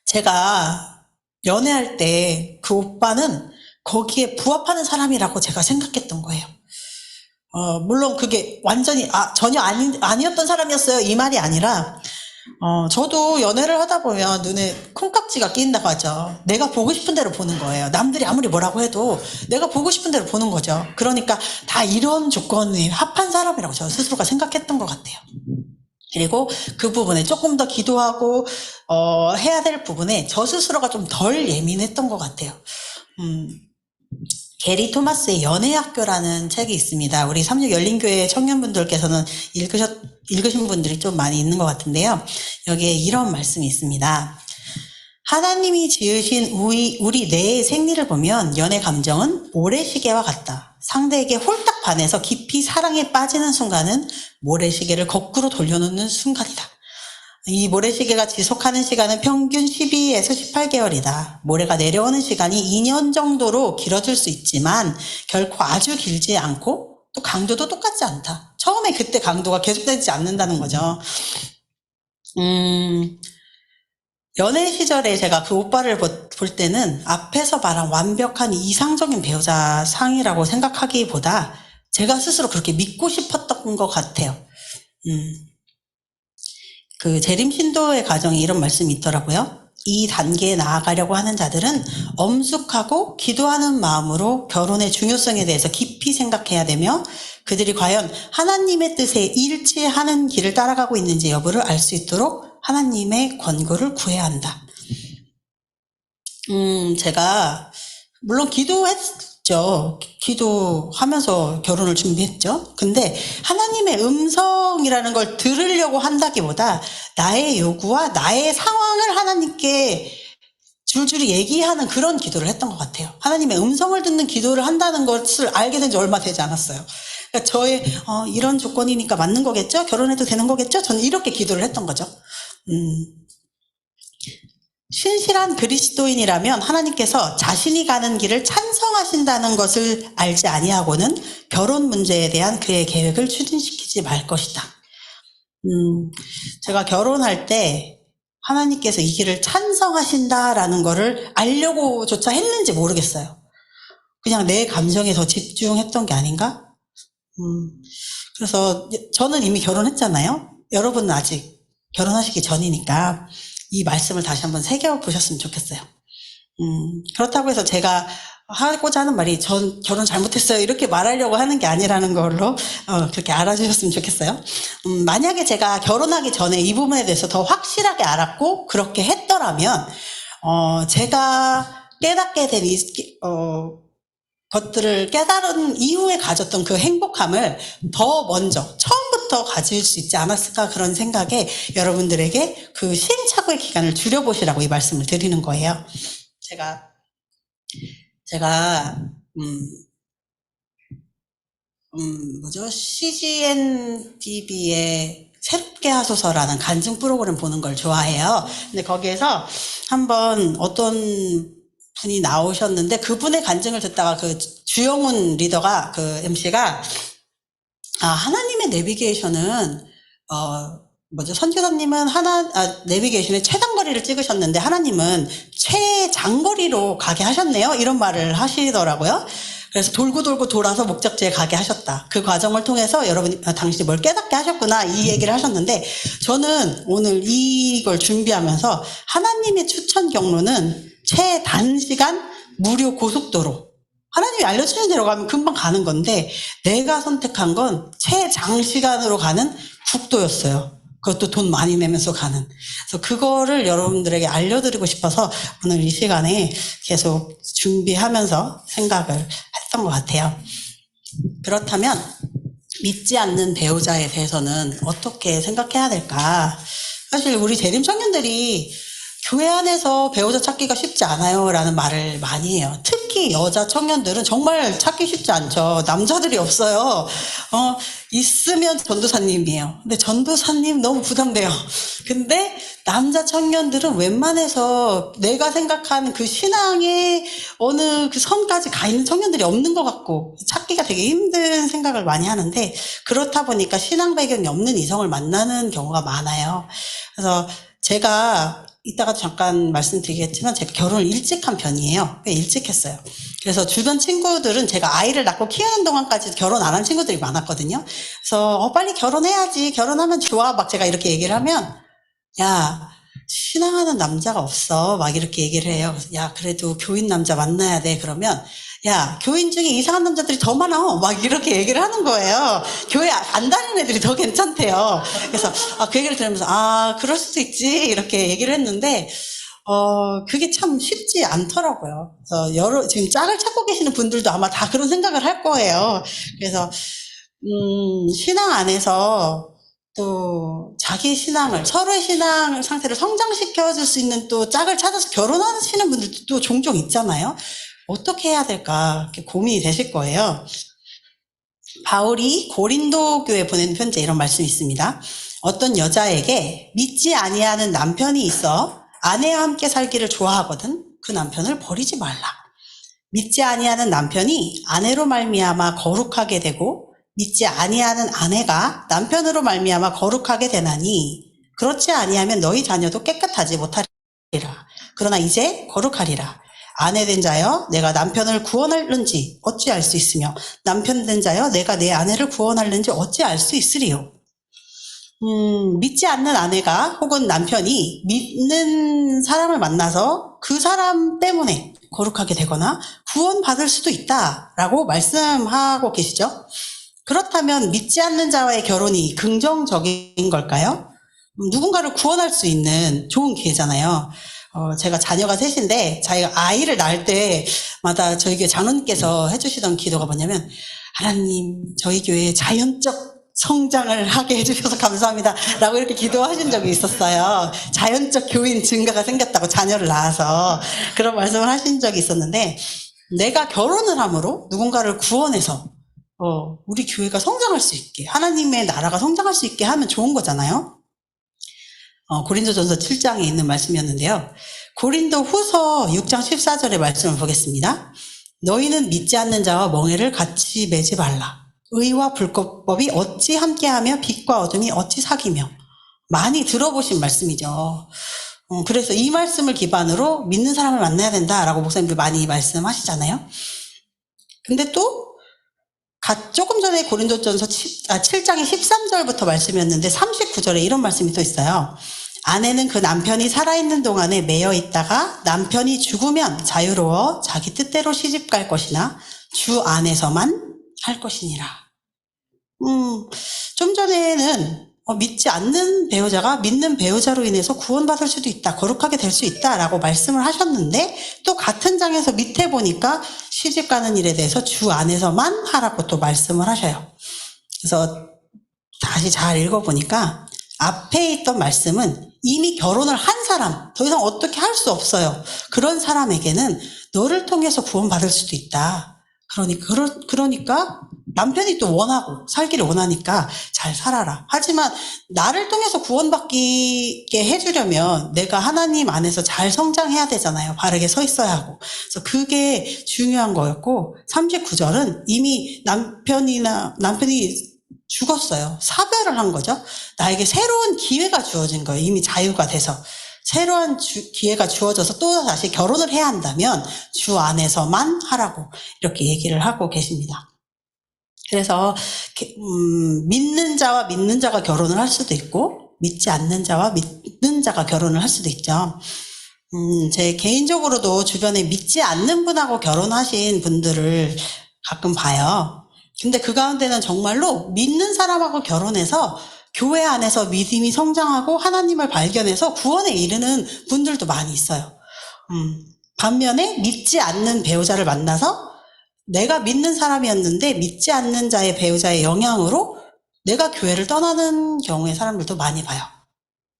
제가 연애할 때 그 오빠는 거기에 부합하는 사람이라고 제가 생각했던 거예요. 물론 그게 완전히 전혀 아니었던 사람이었어요, 이 말이 아니라, 저도 연애를 하다 보면 눈에 콩깍지가 끼인다고 하죠. 내가 보고 싶은 대로 보는 거예요. 남들이 아무리 뭐라고 해도 내가 보고 싶은 대로 보는 거죠. 그러니까 다 이런 조건에 합한 사람이라고 저 스스로가 생각했던 것 같아요. 그리고 그 부분에 조금 더 기도하고 해야 될 부분에 저 스스로가 좀 덜 예민했던 것 같아요. 게리 토마스의 연애학교라는 책이 있습니다. 우리 36 열린교회 청년분들께서는 읽으신 분들이 좀 많이 있는 것 같은데요. 여기에 이런 말씀이 있습니다. 하나님이 지으신 우리 뇌의 생리를 보면 연애 감정은 모래시계와 같다. 상대에게 홀딱 반해서 깊이 사랑에 빠지는 순간은 모래시계를 거꾸로 돌려놓는 순간이다. 이 모래시계가 지속하는 시간은 평균 12에서 18개월이다. 모래가 내려오는 시간이 2년 정도로 길어질 수 있지만 결코 아주 길지 않고 또 강도도 똑같지 않다. 처음에 그때 강도가 계속되지 않는다는 거죠. 연애 시절에 제가 그 오빠를 볼 때는 앞에서 말한 완벽한 이상적인 배우자 상이라고 생각하기보다 제가 스스로 그렇게 믿고 싶었던 것 같아요. 그 재림 신도의 가정에 이런 말씀이 있더라고요. 이 단계에 나아가려고 하는 자들은 엄숙하고 기도하는 마음으로 결혼의 중요성에 대해서 깊이 생각해야 되며 그들이 과연 하나님의 뜻에 일치하는 길을 따라가고 있는지 여부를 알 수 있도록 하나님의 권고를 구해야 한다. 제가 물론 기도했죠. 기도하면서 결혼을 준비했죠. 근데 하나님의 음성이라는 걸 들으려고 한다기보다 나의 요구와 나의 상황을 하나님께 줄줄이 얘기하는 그런 기도를 했던 것 같아요. 하나님의 음성을 듣는 기도를 한다는 것을 알게 된 지 얼마 되지 않았어요. 그러니까 저의 이런 조건이니까 맞는 거겠죠? 결혼해도 되는 거겠죠? 저는 이렇게 기도를 했던 거죠. 신실한 그리스도인이라면 하나님께서 자신이 가는 길을 찬성하신다는 것을 알지 아니하고는 결혼 문제에 대한 그의 계획을 추진시키지 말 것이다. 제가 결혼할 때 하나님께서 이 길을 찬성하신다라는 거를 알려고조차 했는지 모르겠어요. 그냥 내 감정에 더 집중했던 게 아닌가? 그래서 저는 이미 결혼했잖아요. 여러분은 아직 결혼하시기 전이니까 이 말씀을 다시 한번 새겨보셨으면 좋겠어요. 그렇다고 해서 제가 하고자 하는 말이 전 결혼 잘못했어요 이렇게 말하려고 하는 게 아니라는 걸로 그렇게 알아주셨으면 좋겠어요. 만약에 제가 결혼하기 전에 이 부분에 대해서 더 확실하게 알았고 그렇게 했더라면 제가 깨닫게 된 것들을 깨달은 이후에 가졌던 그 행복함을 더 먼저 처음부터 가질 수 있지 않았을까 그런 생각에 여러분들에게 그 시행착오의 기간을 줄여보시라고 이 말씀을 드리는 거예요. 제가 CGN TV의 새롭게 하소서라는 간증 프로그램 보는 걸 좋아해요. 근데 거기에서 한번 어떤 분이 나오셨는데 그분의 간증을 듣다가 그 주영훈 리더가 그 MC가 하나님의 내비게이션은 선교사님은 내비게이션에 최단거리를 찍으셨는데 하나님은 최장거리로 가게 하셨네요. 이런 말을 하시더라고요. 그래서 돌고 돌아서 목적지에 가게 하셨다. 그 과정을 통해서 여러분이 당신이 뭘 깨닫게 하셨구나 이 얘기를 하셨는데 저는 오늘 이걸 준비하면서 하나님의 추천 경로는 최단시간 무료 고속도로 하나님이 알려주신 대로 가면 금방 가는 건데 내가 선택한 건 최장시간으로 가는 국도였어요. 그것도 돈 많이 내면서 가는. 그래서 그거를 여러분들에게 알려드리고 싶어서 오늘 이 시간에 계속 준비하면서 생각을 했던 것 같아요. 그렇다면 믿지 않는 배우자에 대해서는 어떻게 생각해야 될까? 사실 우리 재림 청년들이 교회 안에서 배우자 찾기가 쉽지 않아요 라는 말을 많이 해요. 특히 여자 청년들은 정말 찾기 쉽지 않죠. 남자들이 없어요. 있으면 전도사님이에요. 근데 전도사님 너무 부담돼요. 근데 남자 청년들은 웬만해서 내가 생각하는 그 신앙의 어느 그 선까지 가 있는 청년들이 없는 것 같고 찾기가 되게 힘든 생각을 많이 하는데 그렇다 보니까 신앙 배경이 없는 이성을 만나는 경우가 많아요. 그래서 제가 이따가 잠깐 말씀드리겠지만 제가 결혼을 일찍 한 편이에요. 꽤 일찍 했어요. 그래서 주변 친구들은 제가 아이를 낳고 키우는 동안까지 결혼 안 한 친구들이 많았거든요. 그래서 빨리 결혼해야지 결혼하면 좋아 막 제가 이렇게 얘기를 하면 야, 신앙하는 남자가 없어. 막 이렇게 얘기를 해요. 그래서 야, 그래도 교인 남자 만나야 돼. 그러면 야, 교인 중에 이상한 남자들이 더 많아. 막 이렇게 얘기를 하는 거예요. 교회 안 다니는 애들이 더 괜찮대요. 그래서 그 얘기를 들으면서 그럴 수도 있지. 이렇게 얘기를 했는데 그게 참 쉽지 않더라고요. 그래서 지금 짝을 찾고 계시는 분들도 아마 다 그런 생각을 할 거예요. 그래서 신앙 안에서 또 자기 신앙을, 서로의 신앙 상태를 성장시켜 줄 수 있는 또 짝을 찾아서 결혼하시는 분들도 또 종종 있잖아요. 어떻게 해야 될까 이렇게 고민이 되실 거예요. 바울이 고린도 교회에 보낸 편지에 이런 말씀이 있습니다. 어떤 여자에게 믿지 아니하는 남편이 있어 아내와 함께 살기를 좋아하거든 그 남편을 버리지 말라. 믿지 아니하는 남편이 아내로 말미암아 거룩하게 되고 믿지 아니하는 아내가 남편으로 말미암아 거룩하게 되나니 그렇지 아니하면 너희 자녀도 깨끗하지 못하리라. 그러나 이제 거룩하리라. 아내 된 자여 내가 남편을 구원할는지 어찌 알 수 있으며 남편 된 자여 내가 내 아내를 구원할는지 어찌 알 수 있으리요. 믿지 않는 아내가 혹은 남편이 믿는 사람을 만나서 그 사람 때문에 거룩하게 되거나 구원받을 수도 있다라고 말씀하고 계시죠. 그렇다면 믿지 않는 자와의 결혼이 긍정적인 걸까요? 누군가를 구원할 수 있는 좋은 기회잖아요. 제가 자녀가 셋인데 자기가 아이를 낳을 때마다 저희 교회 장로님께서 해주시던 기도가 뭐냐면 하나님 저희 교회에 자연적 성장을 하게 해주셔서 감사합니다 라고 이렇게 기도하신 적이 있었어요. 자연적 교인 증가가 생겼다고 자녀를 낳아서 그런 말씀을 하신 적이 있었는데 내가 결혼을 함으로 누군가를 구원해서 우리 교회가 성장할 수 있게 하나님의 나라가 성장할 수 있게 하면 좋은 거잖아요. 고린도전서 7장에 있는 말씀이었는데요. 고린도 후서 6장 14절의 말씀을 보겠습니다. 너희는 믿지 않는 자와 멍에를 같이 매지 말라. 의와 불법이 어찌 함께하며 빛과 어둠이 어찌 사귀며. 많이 들어보신 말씀이죠. 그래서 이 말씀을 기반으로 믿는 사람을 만나야 된다라고 목사님들 많이 말씀하시잖아요. 근데 또 조금 전에 고린도전서 7장의 13절부터 말씀이었는데 39절에 이런 말씀이 또 있어요. 아내는 그 남편이 살아있는 동안에 매여 있다가 남편이 죽으면 자유로워 자기 뜻대로 시집갈 것이나 주 안에서만 할 것이니라. 좀 전에는 믿지 않는 배우자가 믿는 배우자로 인해서 구원받을 수도 있다, 거룩하게 될 수 있다라고 말씀을 하셨는데 또 같은 장에서 밑에 보니까 시집가는 일에 대해서 주 안에서만 하라고 또 말씀을 하셔요. 그래서 다시 잘 읽어보니까 앞에 있던 말씀은 이미 결혼을 한 사람, 더 이상 어떻게 할 수 없어요. 그런 사람에게는 너를 통해서 구원받을 수도 있다. 그러니까 남편이 또 원하고 살기를 원하니까 잘 살아라. 하지만 나를 통해서 구원받게 해주려면 내가 하나님 안에서 잘 성장해야 되잖아요. 바르게 서 있어야 하고. 그래서 그게 중요한 거였고 39절은 이미 남편이 죽었어요. 사별을 한 거죠. 나에게 새로운 기회가 주어진 거예요. 이미 자유가 돼서. 새로운 기회가 주어져서 또 다시 결혼을 해야 한다면 주 안에서만 하라고 이렇게 얘기를 하고 계십니다. 그래서 믿는 자와 믿는 자가 결혼을 할 수도 있고 믿지 않는 자와 믿는 자가 결혼을 할 수도 있죠. 제 개인적으로도 주변에 믿지 않는 분하고 결혼하신 분들을 가끔 봐요. 근데 그 가운데는 정말로 믿는 사람하고 결혼해서 교회 안에서 믿음이 성장하고 하나님을 발견해서 구원에 이르는 분들도 많이 있어요. 반면에 믿지 않는 배우자를 만나서 내가 믿는 사람이었는데 믿지 않는 자의 배우자의 영향으로 내가 교회를 떠나는 경우의 사람들도 많이 봐요.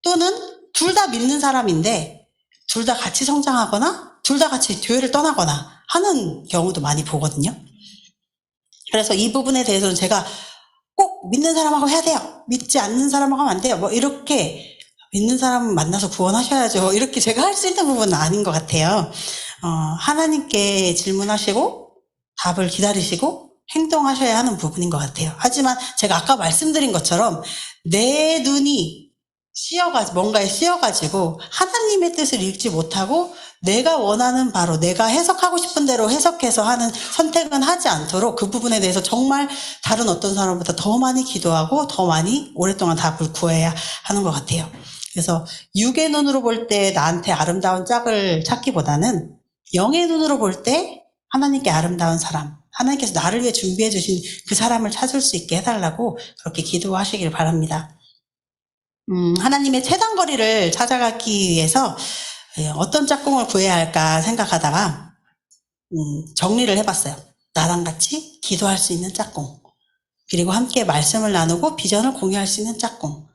또는 둘 다 믿는 사람인데 둘 다 같이 성장하거나 둘 다 같이 교회를 떠나거나 하는 경우도 많이 보거든요. 그래서 이 부분에 대해서는 제가 꼭 믿는 사람하고 해야 돼요. 믿지 않는 사람하고 하면 안 돼요. 뭐 이렇게 믿는 사람 만나서 구원하셔야죠. 이렇게 제가 할 수 있는 부분은 아닌 것 같아요. 하나님께 질문하시고 답을 기다리시고 행동하셔야 하는 부분인 것 같아요. 하지만 제가 아까 말씀드린 것처럼 내 눈이 뭔가에 씌어가지고 하나님의 뜻을 읽지 못하고 내가 원하는 바로 내가 해석하고 싶은 대로 해석해서 하는 선택은 하지 않도록 그 부분에 대해서 정말 다른 어떤 사람보다 더 많이 기도하고 더 많이 오랫동안 답을 구해야 하는 것 같아요. 그래서 육의 눈으로 볼 때 나한테 아름다운 짝을 찾기보다는 영의 눈으로 볼 때 하나님께 아름다운 사람, 하나님께서 나를 위해 준비해 주신 그 사람을 찾을 수 있게 해달라고 그렇게 기도하시길 바랍니다. 하나님의 최단거리를 찾아가기 위해서 어떤 짝꿍을 구해야 할까 생각하다가 정리를 해봤어요. 나랑 같이 기도할 수 있는 짝꿍, 그리고 함께 말씀을 나누고 비전을 공유할 수 있는 짝꿍.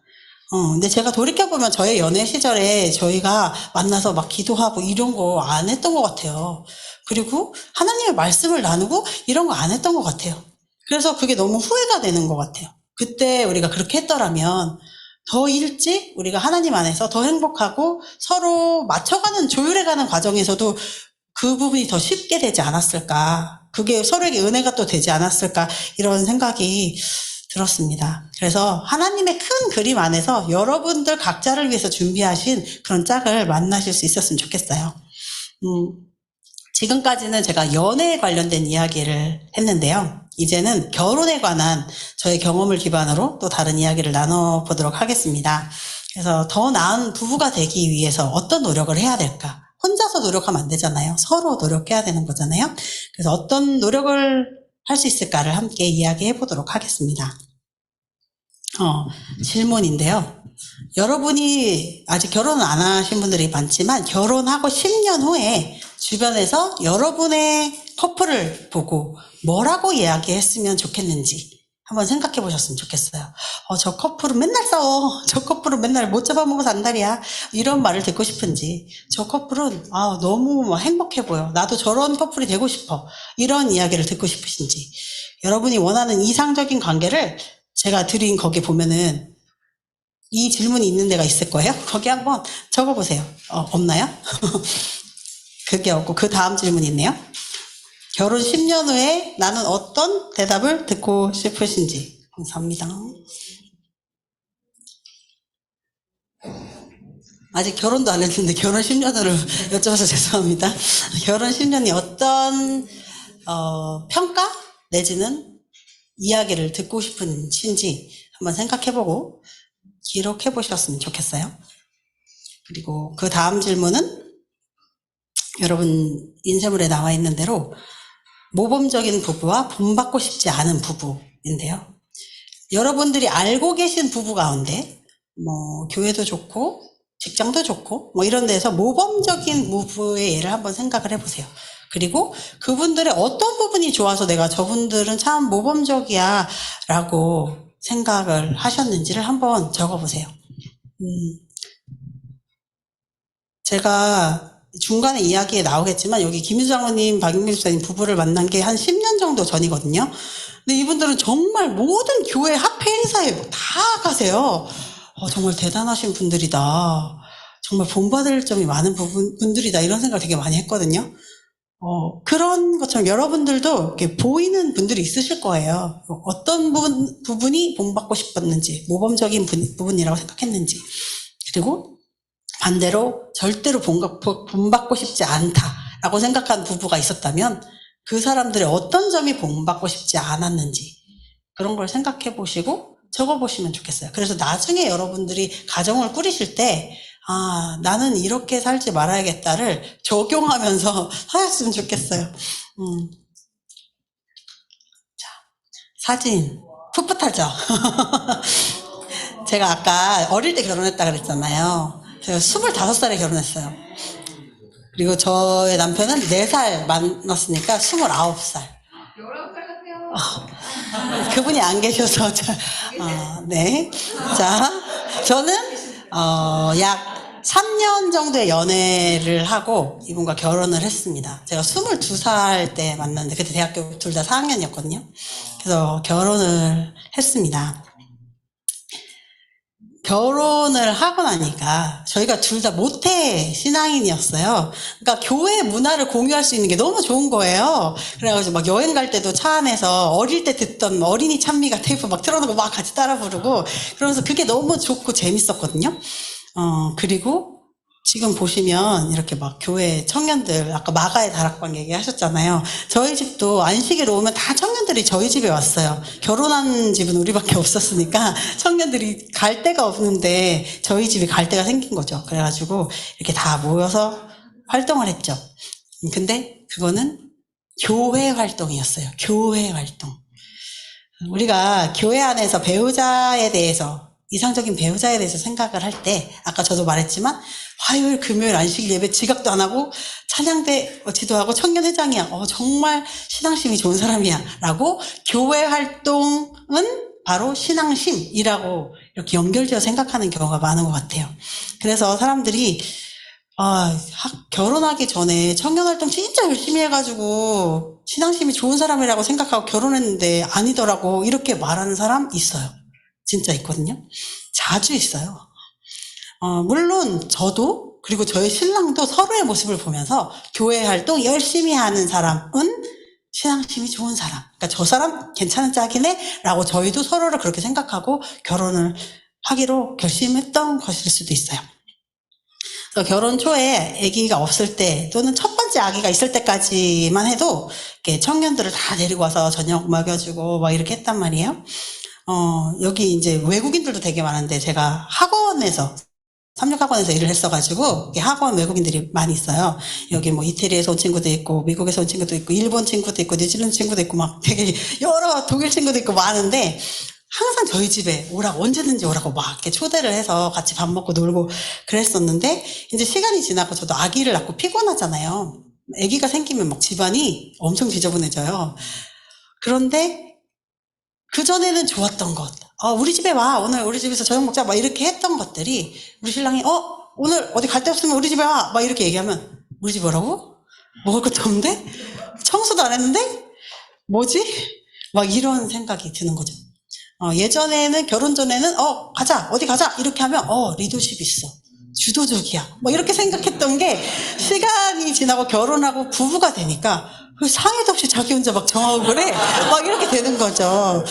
근데 제가 돌이켜보면 저의 연애 시절에 저희가 만나서 막 기도하고 이런 거 안 했던 것 같아요. 그리고 하나님의 말씀을 나누고 이런 거 안 했던 것 같아요. 그래서 그게 너무 후회가 되는 것 같아요. 그때 우리가 그렇게 했더라면 더 일찍 우리가 하나님 안에서 더 행복하고 서로 맞춰가는, 조율해가는 과정에서도 그 부분이 더 쉽게 되지 않았을까. 그게 서로에게 은혜가 또 되지 않았을까. 이런 생각이 들었습니다. 그래서 하나님의 큰 그림 안에서 여러분들 각자를 위해서 준비하신 그런 짝을 만나실 수 있었으면 좋겠어요. 지금까지는 제가 연애에 관련된 이야기를 했는데요. 이제는 결혼에 관한 저의 경험을 기반으로 또 다른 이야기를 나눠보도록 하겠습니다. 그래서 더 나은 부부가 되기 위해서 어떤 노력을 해야 될까? 혼자서 노력하면 안 되잖아요. 서로 노력해야 되는 거잖아요. 그래서 어떤 노력을 할 수 있을까를 함께 이야기해 보도록 하겠습니다. 질문인데요. 여러분이 아직 결혼을 안 하신 분들이 많지만 결혼하고 10년 후에 주변에서 여러분의 커플을 보고 뭐라고 이야기했으면 좋겠는지 한번 생각해 보셨으면 좋겠어요. 저 커플은 맨날 싸워. 저 커플은 맨날 못 잡아먹어서 안달이야. 이런 말을 듣고 싶은지, 저 커플은 너무 행복해 보여. 나도 저런 커플이 되고 싶어. 이런 이야기를 듣고 싶으신지, 여러분이 원하는 이상적인 관계를 제가 드린 거기 보면은 이 질문이 있는 데가 있을 거예요. 거기 한번 적어보세요. 없나요? 그게 없고 그 다음 질문이 있네요. 결혼 10년 후에 나는 어떤 대답을 듣고 싶으신지. 감사합니다. 아직 결혼도 안 했는데 결혼 10년으로 여쭤봐서 죄송합니다. 결혼 10년이 어떤 평가 내지는 이야기를 듣고 싶으신지 한번 생각해보고 기록해보셨으면 좋겠어요. 그리고 그 다음 질문은 여러분 인쇄물에 나와 있는 대로 모범적인 부부와 본받고 싶지 않은 부부인데요. 여러분들이 알고 계신 부부 가운데 교회도 좋고 직장도 좋고 이런 데서 모범적인 부부의 예를 한번 생각을 해보세요. 그리고 그분들의 어떤 부분이 좋아서 내가 저분들은 참 모범적이야 라고 생각을 하셨는지를 한번 적어보세요. 제가 중간에 이야기에 나오겠지만 여기 김유주 장로님, 박윤길 집사님 부부를 만난 게 한 10년 정도 전이거든요. 근데 이분들은 정말 모든 교회 합회 행사에 다 가세요. 정말 대단하신 분들이다. 정말 본받을 점이 많은 분들이다. 이런 생각을 되게 많이 했거든요. 그런 것처럼 여러분들도 이렇게 보이는 분들이 있으실 거예요. 어떤 부분이 본받고 싶었는지, 모범적인 부분이라고 생각했는지, 그리고 반대로 절대로 본받고 싶지 않다라고 생각한 부부가 있었다면 그 사람들의 어떤 점이 본받고 싶지 않았는지 그런 걸 생각해 보시고 적어보시면 좋겠어요. 그래서 나중에 여러분들이 가정을 꾸리실 때 나는 이렇게 살지 말아야겠다를 적용하면서 하셨으면 좋겠어요. 자, 사진 풋풋하죠? 제가 아까 어릴 때 결혼했다 그랬잖아요. 제가 25살에 결혼했어요. 그리고 저의 남편은 4살 만났으니까 29살. 19살 같아요. 그분이 안 계셔서 네. 자, 저는 약 3년 정도의 연애를 하고 이분과 결혼을 했습니다. 제가 22살 때 만났는데 그때 대학교 둘 다 4학년이었거든요. 그래서 결혼을 했습니다. 결혼을 하고 나니까 저희가 둘 다 모태 신앙인이었어요. 그러니까 교회 문화를 공유할 수 있는 게 너무 좋은 거예요. 그래가지고 막 여행 갈 때도 차 안에서 어릴 때 듣던 어린이 찬미가 테이프 막 틀어놓고 막 같이 따라 부르고 그러면서 그게 너무 좋고 재밌었거든요. 그리고 지금 보시면 이렇게 막 교회 청년들, 아까 마가의 다락방 얘기하셨잖아요. 저희 집도 안식일 오면 다 청년들이 저희 집에 왔어요. 결혼한 집은 우리밖에 없었으니까 청년들이 갈 데가 없는데 저희 집이 갈 데가 생긴 거죠. 그래가지고 이렇게 다 모여서 활동을 했죠. 근데 그거는 교회 활동이었어요. 교회 활동. 우리가 교회 안에서 배우자에 대해서, 이상적인 배우자에 대해서 생각을 할 때, 아까 저도 말했지만 화요일, 금요일, 안식일 예배 지각도 안 하고 찬양대 지도하고 청년회장이야. 정말 신앙심이 좋은 사람이야. 라고 교회 활동은 바로 신앙심이라고 이렇게 연결지어 생각하는 경우가 많은 것 같아요. 그래서 사람들이 결혼하기 전에 청년활동 진짜 열심히 해가지고 신앙심이 좋은 사람이라고 생각하고 결혼했는데 아니더라고 이렇게 말하는 사람 있어요. 진짜 있거든요. 자주 있어요. 물론 저도 그리고 저희 신랑도 서로의 모습을 보면서 교회 활동 열심히 하는 사람은 신앙심이 좋은 사람, 그러니까 저 사람 괜찮은 짝이네 라고 저희도 서로를 그렇게 생각하고 결혼을 하기로 결심했던 것일 수도 있어요. 그래서 결혼 초에 아기가 없을 때 또는 첫 번째 아기가 있을 때까지만 해도 이렇게 청년들을 다 데리고 와서 저녁 먹여주고 막 이렇게 했단 말이에요. 여기 이제 외국인들도 되게 많은데 제가 학원에서 삼육학원에서 일을 했어가지고 학원 외국인들이 많이 있어요. 여기 뭐 이태리에서 온 친구도 있고 미국에서 온 친구도 있고 일본 친구도 있고 뉴질랜드 친구도 있고 막 되게 여러 독일 친구도 있고 많은데 항상 저희 집에 오라고 언제든지 오라고 막 이렇게 초대를 해서 같이 밥 먹고 놀고 그랬었는데 이제 시간이 지나고 저도 아기를 낳고 피곤하잖아요. 아기가 생기면 막 집안이 엄청 지저분해져요. 그런데 그전에는 좋았던 것, 우리 집에 와, 오늘 우리 집에서 저녁 먹자 막 이렇게 했던 것들이 우리 신랑이 오늘 어디 갈 데 없으면 우리 집에 와 막 이렇게 얘기하면 우리 집에 오라고? 먹을 것도 없는데? 청소도 안 했는데? 뭐지? 막 이런 생각이 드는 거죠. 예전에는 결혼 전에는 가자 어디 가자 이렇게 하면 리더십 있어, 주도적이야 뭐 이렇게 생각했던 게 시간이 지나고 결혼하고 부부가 되니까 상의도 없이 자기 혼자 막 정하고 그래 막 이렇게 되는 거죠.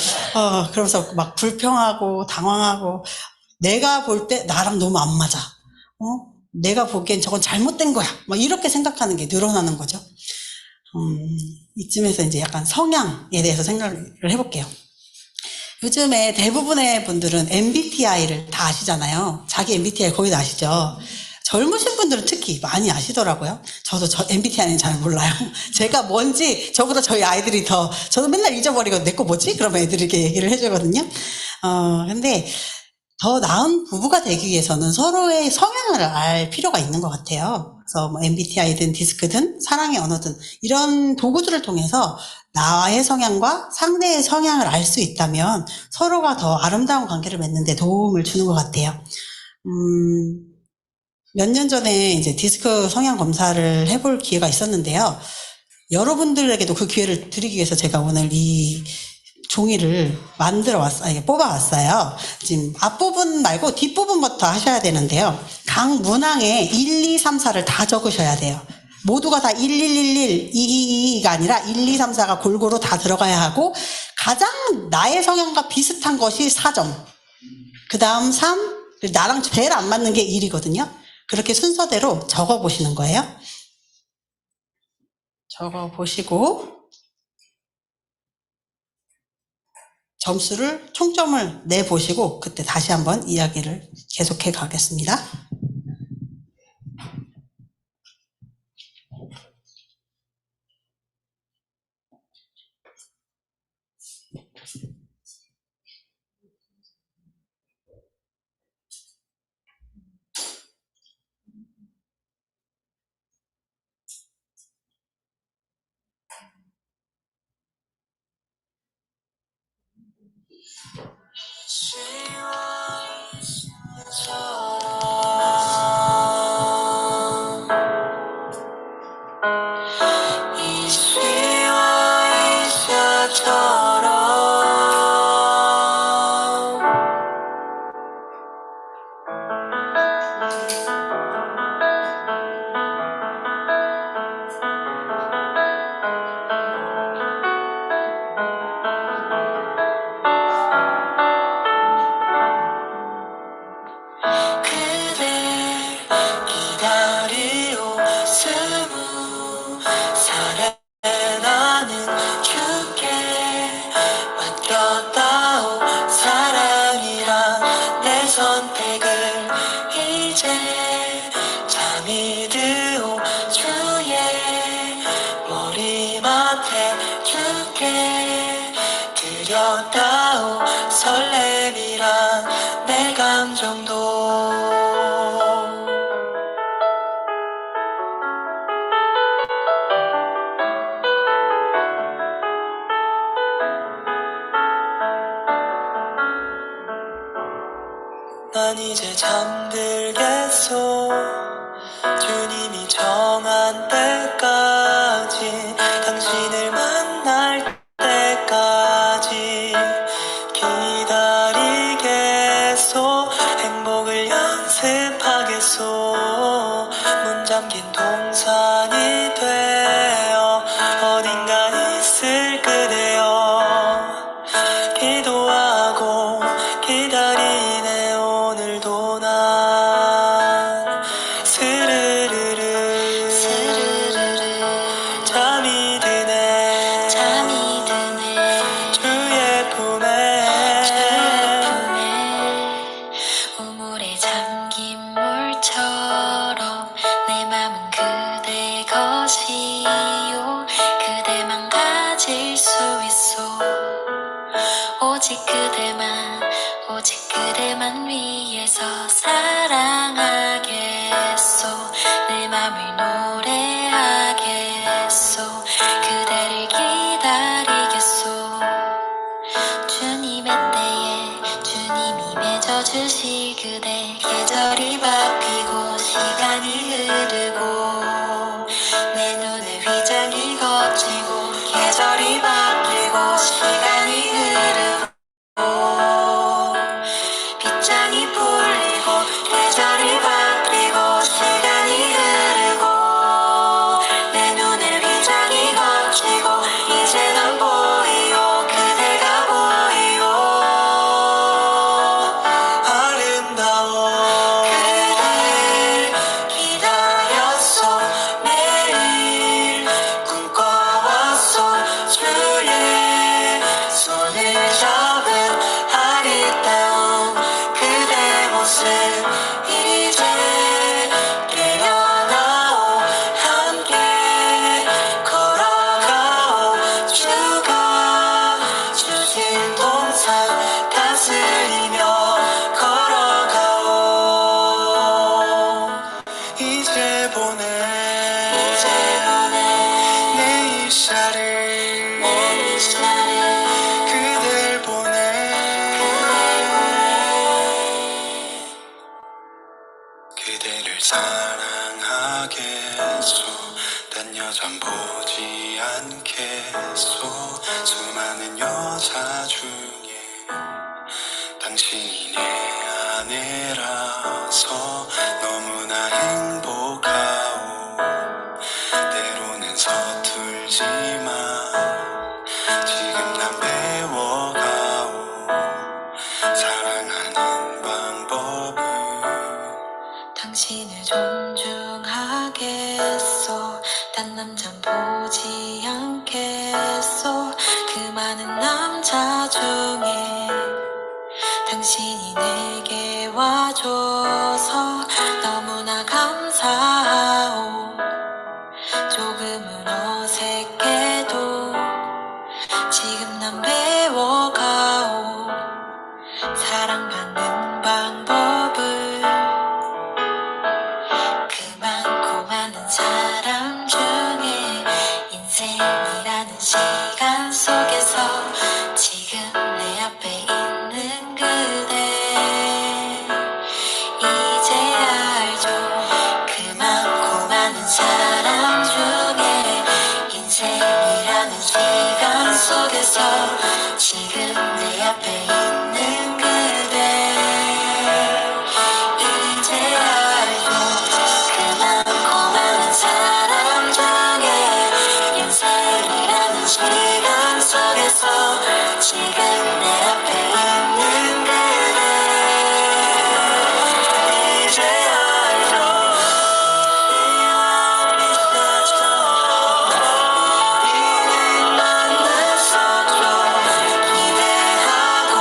그러면서 막 불평하고 당황하고 내가 볼 때 나랑 너무 안 맞아, 내가 보기엔 저건 잘못된 거야 막 이렇게 생각하는 게 늘어나는 거죠. 이쯤에서 이제 약간 성향에 대해서 생각을 해볼게요. 요즘에 대부분의 분들은 MBTI를 다 아시잖아요. 자기 MBTI 거의 다 아시죠? 젊으신 분들은 특히 많이 아시더라고요. 저도 MBTI는 잘 몰라요. 제가 뭔지 저보다 저희 아이들이 저는 맨날 잊어버리고 내 거 뭐지? 그러면 애들이 이렇게 얘기를 해주거든요. 근데 더 나은 부부가 되기 위해서는 서로의 성향을 알 필요가 있는 것 같아요. 그래서 뭐 MBTI든 디스크든 사랑의 언어든 이런 도구들을 통해서 나의 성향과 상대의 성향을 알 수 있다면 서로가 더 아름다운 관계를 맺는 데 도움을 주는 것 같아요. 몇 년 전에 이제 디스크 성향 검사를 해볼 기회가 있었는데요. 여러분들에게도 그 기회를 드리기 위해서 제가 오늘 이 종이를 뽑아왔어요. 지금 앞부분 말고 뒷부분부터 하셔야 되는데요. 각 문항에 1, 2, 3, 4를 다 적으셔야 돼요. 모두가 다 1111, 222가 아니라 1, 2, 3, 4가 골고루 다 들어가야 하고 가장 나의 성향과 비슷한 것이 4점. 그 다음 3, 나랑 제일 안 맞는 게 1이거든요. 그렇게 순서대로 적어보시는 거예요. 적어보시고 점수를 총점을 내보시고 그때 다시 한번 이야기를 계속해 가겠습니다. 이제 잠이 드오 주의 머리맡에 주께 드렸다오 설렘이란 내 감정도 난 이제 잠들겠소 주님이 정한 때까지 당신을 만날 때까지 기다리겠소 행복을 연습하겠소 문 잠긴 동산이 되어 어딘가 있을 그대여 기도하고 기다리네 오늘도 난 스르르르 잠이 드네 주의 품에 우물에 잠긴 물처럼 내 맘은 그대 것이요 그대만 가질 수 있어 오직 그대만 위해서 사랑하겠소 내 맘을 노래하겠소 그대를 기다리겠소 주님의 때에 주님이 맺어주실 그대 계절이 바뀌고 시간이 흐르고 내 눈에 휘장이 걷히고 계절이 바뀌고 시간이 흐르고 빗장이 풀리고 계절이 바뀌고 시간이 흐르고 내 눈에 휘장이 걷히고 이제 난 보이요 그대가 보이요 아름다워 그댈 기다렸어 매일 꿈꿔왔어 주의 손을 잡은 아리따운 그대 모습 이제 깨어나오 함께 걸어가오 주가 주신 동산 다스리며 걸어가오 이제 보내 내 이샤를 그댈 보내 그대를 사랑하겠소 딴 여잔 보지 않겠소 수많은 여자 중에 당신이 내 아내라서 너무나 행복하오 때로는 서툴지만 지금 난 배워가오 사랑하는 방법을 당신을 존중하겠소 딴 남잔 보지 않겠소 그 많은 남자 중에 당신이 내게 와줘서 너무나 감사하오 조금은 어색해도 지금 난 배워가오 사랑받는 방법을 그 많고 많은 사람 중에 인생이라는 시간 속에서 지금 내 앞에 있는 그대 이제 알죠 그 많고 많은 사람 중에 인생이라는 시간 속에서 지금 내 앞에 있는 그대 이제 알죠 그 많고 많은 사람 중에 인생이라는 시간 속에서 지금 내 앞에 있는 그대 이제 알죠 이제 만났었죠 기대하고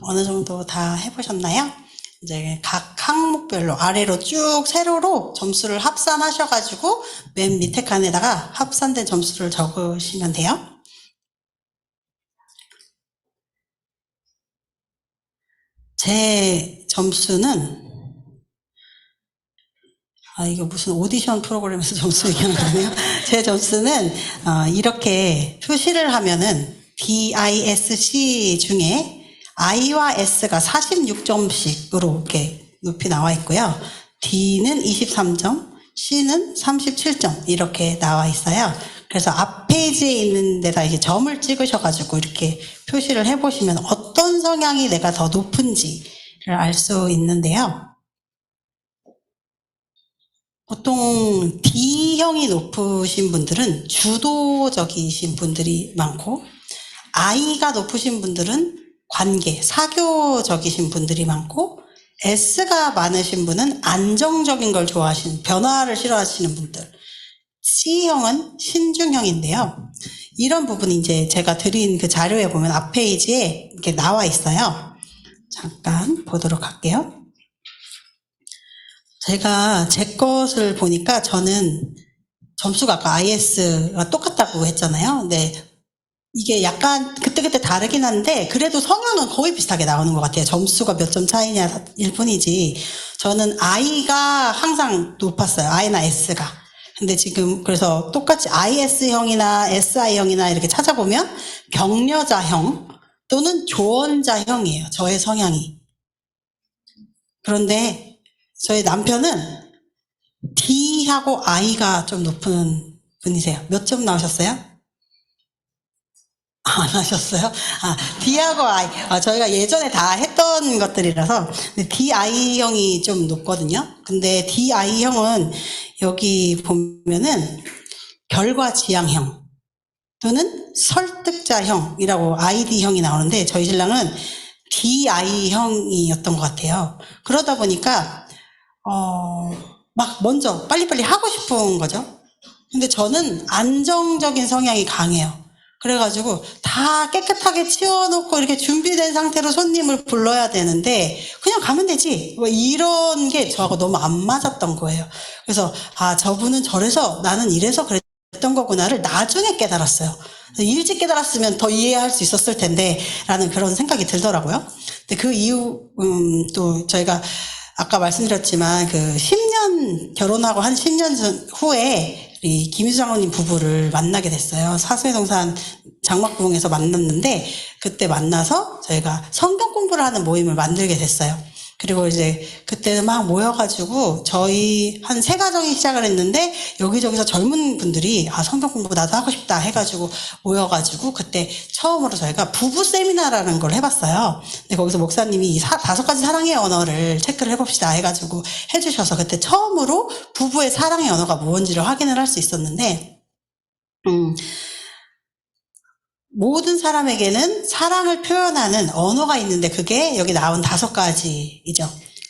어느 정도 다 해보셨나요? 이제 각 항목별로 아래로 쭉 세로로 점수를 합산하셔가지고 맨 밑에 칸에다가 합산된 점수를 적으시면 돼요. 제 점수는 이거 무슨 오디션 프로그램에서 점수 얘기하는 거네요. 제 점수는 이렇게 표시를 하면은 DISC 중에 I와 S가 46점씩으로 이렇게 높이 나와 있고요. D는 23점, C는 37점 이렇게 나와 있어요. 그래서 앞 페이지에 있는 데다 이제 점을 찍으셔가지고 이렇게 표시를 해보시면 어떤 성향이 내가 더 높은지를 알 수 있는데요. 보통 D형이 높으신 분들은 주도적이신 분들이 많고, I가 높으신 분들은 관계, 사교적이신 분들이 많고, S가 많으신 분은 안정적인 걸 좋아하시는, 변화를 싫어하시는 분들, C형은 신중형인데요. 이런 부분이 이제 제가 드린 그 자료에 보면 앞 페이지에 이렇게 나와 있어요. 잠깐 보도록 할게요. 제가 제 것을 보니까 저는 점수가 아까 IS가 똑같다고 했잖아요. 근데 이게 약간 그때그때 다르긴 한데 그래도 성향은 거의 비슷하게 나오는 것 같아요. 점수가 몇 점 차이냐일 뿐이지. 저는 I가 항상 높았어요. I나 S가. 근데 지금 그래서 똑같이 IS형이나 SI형이나 이렇게 찾아보면 격려자형 또는 조언자형이에요. 저의 성향이. 그런데 저희 남편은 D하고 I가 좀 높은 분이세요. 몇 점 나오셨어요? 안 하셨어요? D하고 I. 저희가 예전에 다 했던 것들이라서 DI형이 좀 높거든요. 근데 DI형은 여기 보면은 결과지향형 또는 설득자형이라고 ID형이 나오는데 저희 신랑은 DI형이었던 것 같아요. 그러다 보니까 막 먼저 빨리빨리 하고 싶은 거죠. 근데 저는 안정적인 성향이 강해요. 그래가지고 다 깨끗하게 치워놓고 이렇게 준비된 상태로 손님을 불러야 되는데 그냥 가면 되지. 뭐 이런 게 저하고 너무 안 맞았던 거예요. 그래서 저분은 저래서 나는 이래서 그랬던 거구나를 나중에 깨달았어요. 일찍 깨달았으면 더 이해할 수 있었을 텐데 라는 그런 생각이 들더라고요. 근데 그 이후 또 저희가 아까 말씀드렸지만 그 10년 결혼하고 한 10년 후에 우리 김희수 장로님 부부를 만나게 됐어요. 사수회동산 장막부흥에서 만났는데 그때 만나서 저희가 성경 공부를 하는 모임을 만들게 됐어요. 그리고 이제 그때 막 모여가지고 저희 한 3가정이 시작을 했는데 여기저기서 젊은 분들이 성경 공부 나도 하고 싶다 해가지고 모여가지고 그때 처음으로 저희가 부부 세미나라는 걸 해봤어요. 근데 거기서 목사님이 이 5가지 사랑의 언어를 체크를 해봅시다 해가지고 해주셔서 그때 처음으로 부부의 사랑의 언어가 무엇인지를 확인을 할 수 있었는데 모든 사람에게는 사랑을 표현하는 언어가 있는데 그게 여기 나온 5가지이죠.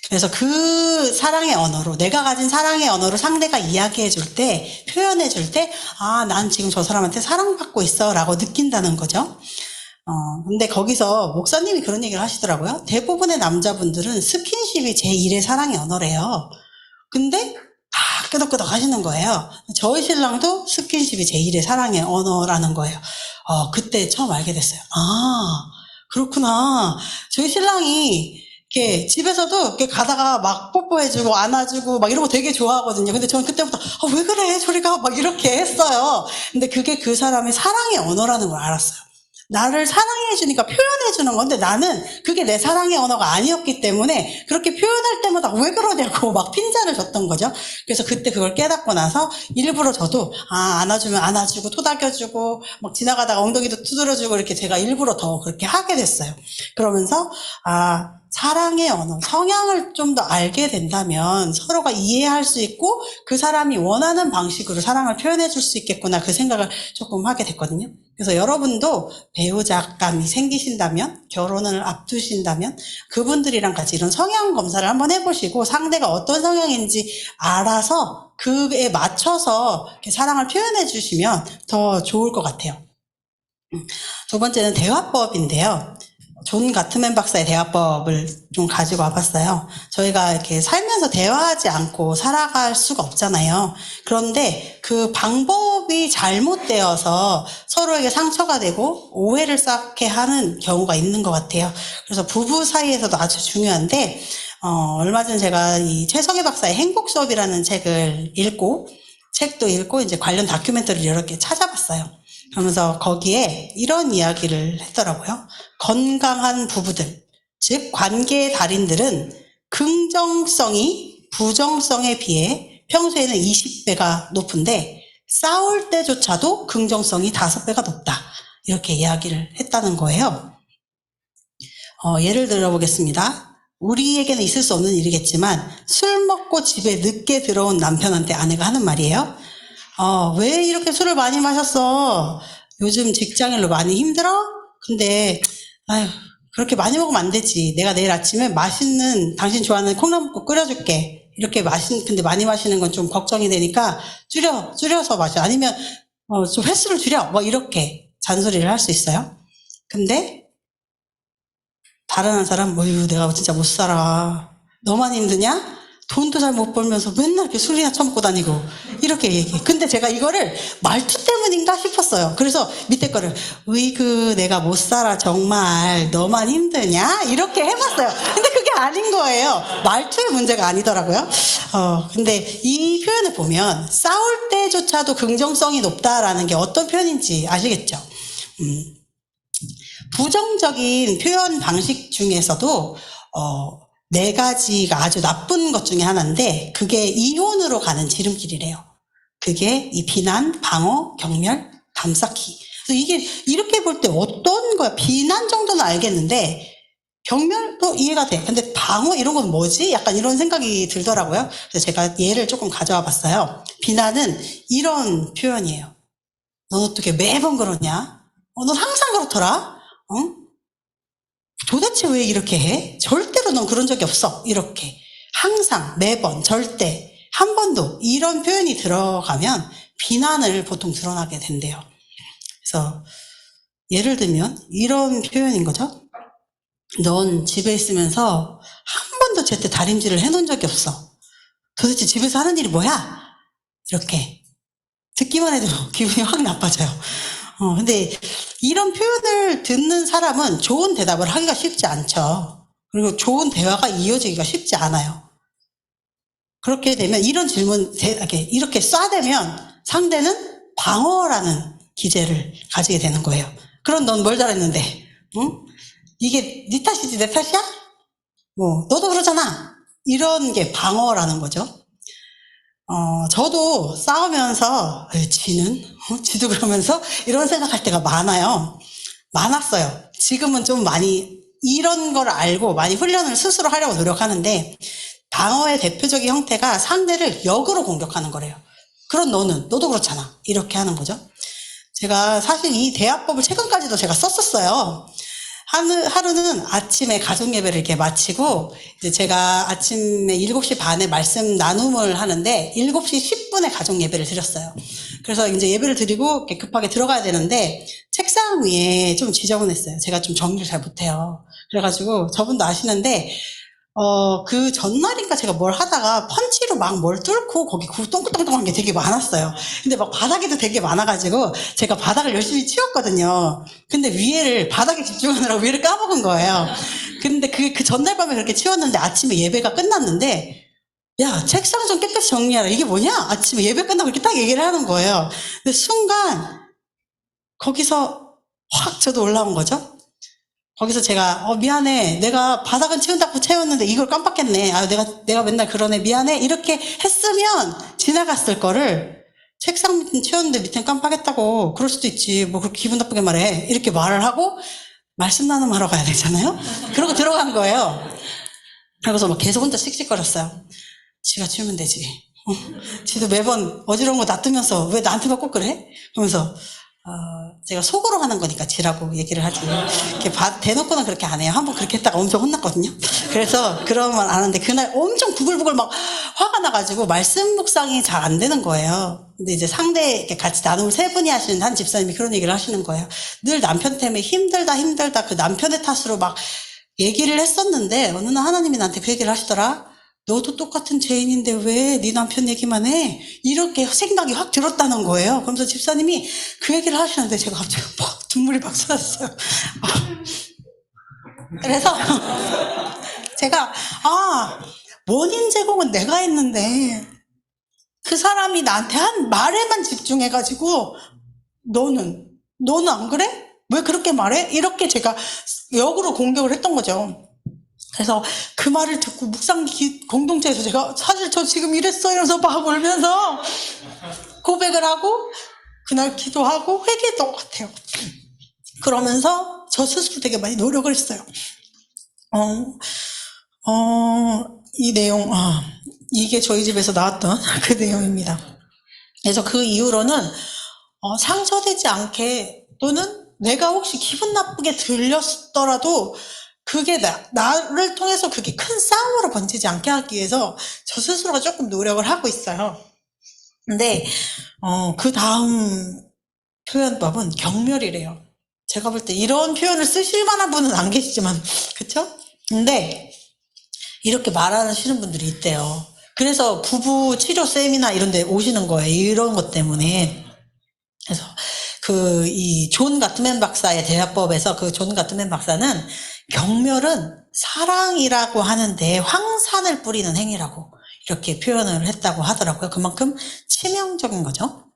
그래서 그 사랑의 언어로 내가 가진 사랑의 언어로 상대가 이야기해 줄 때 표현해 줄 때 난 지금 저 사람한테 사랑받고 있어 라고 느낀다는 거죠. 근데 거기서 목사님이 그런 얘기를 하시더라고요. 대부분의 남자분들은 스킨십이 제1의 사랑의 언어래요. 근데 끄덕끄덕 하시는 거예요. 저희 신랑도 스킨십이 제1의 사랑의 언어라는 거예요. 그때 처음 알게 됐어요. 그렇구나. 저희 신랑이 이렇게 집에서도 이렇게 가다가 막 뽀뽀해주고 안아주고 막 이런 거 되게 좋아하거든요. 근데 저는 그때부터 왜 그래? 저리 가. 막 이렇게 했어요. 근데 그게 그 사람의 사랑의 언어라는 걸 알았어요. 나를 사랑해주니까 표현해주는 건데 나는 그게 내 사랑의 언어가 아니었기 때문에 그렇게 표현할 때마다 왜 그러냐고 막 핀잔을 줬던 거죠. 그래서 그때 그걸 깨닫고 나서 일부러 저도 안아주면 안아주고 토닥여주고 막 지나가다가 엉덩이도 두드려주고 이렇게 제가 일부러 더 그렇게 하게 됐어요. 그러면서 사랑의 언어, 성향을 좀 더 알게 된다면 서로가 이해할 수 있고 그 사람이 원하는 방식으로 사랑을 표현해 줄 수 있겠구나 그 생각을 조금 하게 됐거든요. 그래서 여러분도 배우자감이 생기신다면 결혼을 앞두신다면 그분들이랑 같이 이런 성향 검사를 한번 해보시고 상대가 어떤 성향인지 알아서 그에 맞춰서 이렇게 사랑을 표현해 주시면 더 좋을 것 같아요. 두 번째는 대화법인데요. 존 가트맨 박사의 대화법을 좀 가지고 와봤어요. 저희가 이렇게 살면서 대화하지 않고 살아갈 수가 없잖아요. 그런데 그 방법이 잘못되어서 서로에게 상처가 되고 오해를 쌓게 하는 경우가 있는 것 같아요. 그래서 부부 사이에서도 아주 중요한데, 얼마 전 제가 이 최성애 박사의 행복 수업이라는 책도 읽고 이제 관련 다큐멘터리를 여러 개 찾아봤어요. 그러면서 거기에 이런 이야기를 했더라고요. 건강한 부부들, 즉 관계의 달인들은 긍정성이 부정성에 비해 평소에는 20배가 높은데 싸울 때조차도 긍정성이 5배가 높다. 이렇게 이야기를 했다는 거예요. 예를 들어보겠습니다. 우리에게는 있을 수 없는 일이겠지만 술 먹고 집에 늦게 들어온 남편한테 아내가 하는 말이에요. 왜 이렇게 술을 많이 마셨어? 요즘 직장일로 많이 힘들어? 근데 아휴, 그렇게 많이 먹으면 안 되지. 내가 내일 아침에 맛있는 당신 좋아하는 콩나물국 끓여줄게. 이렇게 근데 많이 마시는 건 좀 걱정이 되니까 줄여서 마셔. 아니면 좀 횟수를 줄여. 뭐 이렇게 잔소리를 할 수 있어요. 근데 다른 한 사람, 내가 진짜 못 살아. 너만 힘드냐? 돈도 잘 못 벌면서 맨날 이렇게 술이나 처먹고 다니고 이렇게 얘기해. 근데 제가 이거를 말투 때문인가 싶었어요. 그래서 밑에 거를 으이그 내가 못 살아 정말 너만 힘드냐? 이렇게 해봤어요. 근데 그게 아닌 거예요. 말투의 문제가 아니더라고요. 근데 이 표현을 보면 싸울 때조차도 긍정성이 높다라는 게 어떤 표현인지 아시겠죠? 부정적인 표현 방식 중에서도 4가지가 아주 나쁜 것 중에 하나인데 그게 이혼으로 가는 지름길이래요. 그게 이 비난, 방어, 경멸, 담쌓기. 그래서 이게 이렇게 볼 때 어떤 거야? 비난 정도는 알겠는데 경멸도 이해가 돼. 근데 방어 이런 건 뭐지? 약간 이런 생각이 들더라고요. 그래서 제가 예를 조금 가져와 봤어요. 비난은 이런 표현이에요. 넌 어떻게 매번 그러냐? 넌 항상 그렇더라? 도대체 왜 이렇게 해? 절대로 넌 그런 적이 없어. 이렇게. 항상, 매번, 절대, 한 번도 이런 표현이 들어가면 비난을 보통 드러나게 된대요. 그래서 예를 들면 이런 표현인 거죠. 넌 집에 있으면서 한 번도 제때 다림질을 해놓은 적이 없어. 도대체 집에서 하는 일이 뭐야? 이렇게. 듣기만 해도 기분이 확 나빠져요. 근데 이런 표현을 듣는 사람은 좋은 대답을 하기가 쉽지 않죠. 그리고 좋은 대화가 이어지기가 쉽지 않아요. 그렇게 되면 이런 질문, 이렇게 쏴대면 상대는 방어라는 기제를 가지게 되는 거예요. 그럼 넌 뭘 잘했는데? 응? 이게 네 탓이지 내 탓이야? 너도 그러잖아. 이런 게 방어라는 거죠. 저도 싸우면서 지도 그러면서 이런 생각할 때가 많았어요. 지금은 좀 많이 이런 걸 알고 많이 훈련을 스스로 하려고 노력하는데 방어의 대표적인 형태가 상대를 역으로 공격하는 거래요. 그럼 너도 그렇잖아. 이렇게 하는 거죠. 제가 사실 이 대화법을 최근까지도 제가 썼었어요. 하루는 아침에 가족 예배를 이렇게 마치고 이제 제가 아침에 7시 반에 말씀 나눔을 하는데 7시 10분에 가족 예배를 드렸어요. 그래서 이제 예배를 드리고 이렇게 급하게 들어가야 되는데 책상 위에 좀 지저분했어요. 제가 좀 정리를 잘 못해요. 그래가지고 저분도 아시는데 그 전날인가 제가 뭘 하다가 펀치로 막 뭘 뚫고 거기 똥똥똥한 게 되게 많았어요. 근데 막 바닥에도 되게 많아가지고 제가 바닥을 열심히 치웠거든요. 근데 바닥에 집중하느라고 위를 까먹은 거예요. 근데 그 전날 밤에 그렇게 치웠는데 아침에 예배가 끝났는데 야, 책상 좀 깨끗이 정리하라. 이게 뭐냐? 아침에 예배 끝나고 이렇게 딱 얘기를 하는 거예요. 근데 순간 거기서 확 저도 올라온 거죠. 거기서 제가 미안해. 내가 바닥은 치운다고 채웠는데 이걸 깜빡했네. 내가 맨날 그러네. 미안해. 이렇게 했으면 지나갔을 거를 책상 밑은 치웠는데 밑엔 깜빡했다고. 그럴 수도 있지. 뭐 그렇게 기분 나쁘게 말해. 이렇게 말을 하고 말씀 나눔하러 가야 되잖아요. 그러고 들어간 거예요. 그래서 막 계속 혼자 씩씩거렸어요. 지가 치우면 되지. 지도 매번 어지러운 거 놔두면서 왜 나한테만 꼭 그래? 그러면서 제가 속으로 하는 거니까 지라고 얘기를 하지. 이렇게 대놓고는 그렇게 안 해요. 한번 그렇게 했다가 엄청 혼났거든요. 그래서 그러면 안 하는데 그날 엄청 부글부글 막 화가 나가지고 말씀 묵상이 잘 안 되는 거예요. 근데 이제 상대 이렇게 같이 나눔을 세 분이 하시는 한 집사님이 그런 얘기를 하시는 거예요. 늘 남편 때문에 힘들다 그 남편의 탓으로 막 얘기를 했었는데 어느 날 하나님이 나한테 그 얘기를 하시더라. 너도 똑같은 죄인인데 왜 네 남편 얘기만 해? 이렇게 생각이 확 들었다는 거예요. 그러면서 집사님이 그 얘기를 하시는데 제가 갑자기 막 눈물이 막 쏟았어요. 그래서 제가 원인 제공은 내가 했는데 그 사람이 나한테 한 말에만 집중해가지고 너는 안 그래? 왜 그렇게 말해? 이렇게 제가 역으로 공격을 했던 거죠. 그래서 그 말을 듣고 묵상 공동체에서 제가 사실 저 지금 이랬어 이러면서 막 울면서 고백을 하고 그날 기도하고 회개했던 것 같아요. 그러면서 저 스스로 되게 많이 노력을 했어요. 이 내용, 이게 저희 집에서 나왔던 그 내용입니다. 그래서 그 이후로는 상처되지 않게 또는 내가 혹시 기분 나쁘게 들렸더라도 그게 나를 통해서 그게 큰 싸움으로 번지지 않게 하기 위해서 저 스스로가 조금 노력을 하고 있어요. 근데 그 다음 표현법은 경멸이래요. 제가 볼 때 이런 표현을 쓰실 만한 분은 안 계시지만 그쵸? 근데 이렇게 말하시는 분들이 있대요. 그래서 부부 치료 세미나 이런 데 오시는 거예요. 이런 것 때문에. 그래서 이 존 가트맨 박사의 대화법에서 그 존 가트맨 박사는 경멸은 사랑이라고 하는데 황산을 뿌리는 행위라고 이렇게 표현을 했다고 하더라고요. 그만큼 치명적인 거죠.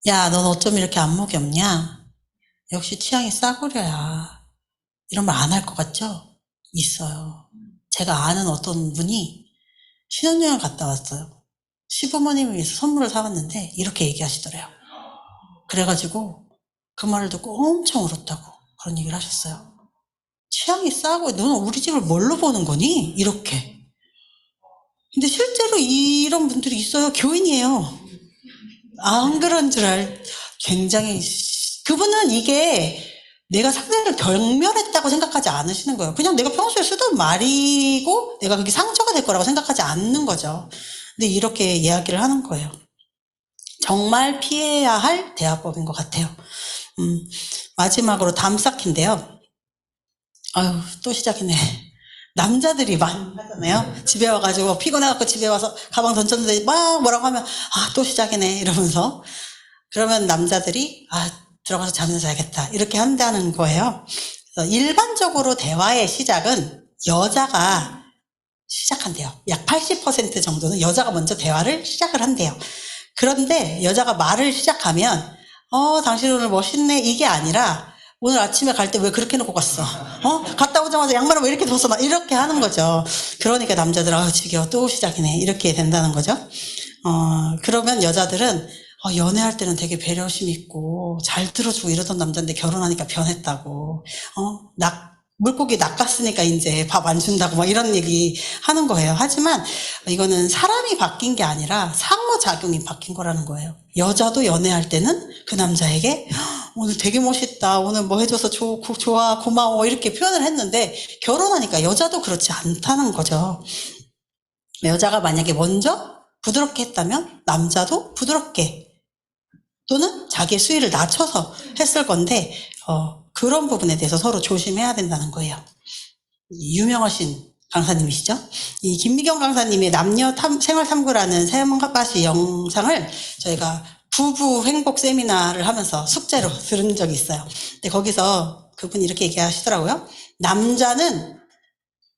야, 넌 어쩜 이렇게 안목이 없냐? 역시 취향이 싸구려야. 이런 말 안 할 것 같죠? 있어요. 제가 아는 어떤 분이 신혼여행 갔다 왔어요. 시부모님을 위해서 선물을 사왔는데 이렇게 얘기하시더래요. 그래가지고 그 말을 듣고 엄청 울었다고 그런 얘기를 하셨어요. 취향이 싸고 너는 우리 집을 뭘로 보는 거니? 이렇게. 근데 실제로 이런 분들이 있어요. 교인이에요. 안 그런 줄 굉장히 그분은 이게 내가 상대를 경멸했다고 생각하지 않으시는 거예요. 그냥 내가 평소에 쓰던 말이고 내가 그게 상처가 될 거라고 생각하지 않는 거죠. 근데 이렇게 이야기를 하는 거예요. 정말 피해야 할 대화법인 것 같아요. 마지막으로 다음 쌓기인데요. 아유, 또 시작이네. 남자들이 많이 하잖아요. 집에 와가지고 피곤해갖고 집에 와서 가방 던졌는데 막 뭐라고 하면 또 시작이네 이러면서 그러면 남자들이 들어가서 잠이나 자야겠다 이렇게 한다는 거예요. 그래서 일반적으로 대화의 시작은 여자가 시작한대요. 약 80% 정도는 여자가 먼저 대화를 시작을 한대요. 그런데 여자가 말을 시작하면 당신 오늘 멋있네 이게 아니라 오늘 아침에 갈 때 왜 그렇게 놓고 갔어? 갔다 오자마자 양말을 왜 이렇게 벗어? 이렇게 하는 거죠. 그러니까 남자들은 지겨워 또 시작이네 이렇게 된다는 거죠. 그러면 여자들은 연애할 때는 되게 배려심 있고 잘 들어주고 이러던 남자인데 결혼하니까 변했다고. 물고기 낚았으니까 이제 밥 안 준다고 막 이런 얘기 하는 거예요. 하지만 이거는 사람이 바뀐 게 아니라 상호작용이 바뀐 거라는 거예요. 여자도 연애할 때는 그 남자에게 오늘 되게 멋있다. 오늘 뭐 해줘서 좋아, 고마워 이렇게 표현을 했는데 결혼하니까 여자도 그렇지 않다는 거죠. 여자가 만약에 먼저 부드럽게 했다면 남자도 부드럽게 또는 자기의 수위를 낮춰서 했을 건데 그런 부분에 대해서 서로 조심해야 된다는 거예요. 유명하신 강사님이시죠? 이 김미경 강사님의 남녀 생활 탐구라는 세번가시 영상을 저희가 부부 행복 세미나를 하면서 숙제로 들은 적이 있어요. 근데 거기서 그분이 이렇게 얘기하시더라고요. 남자는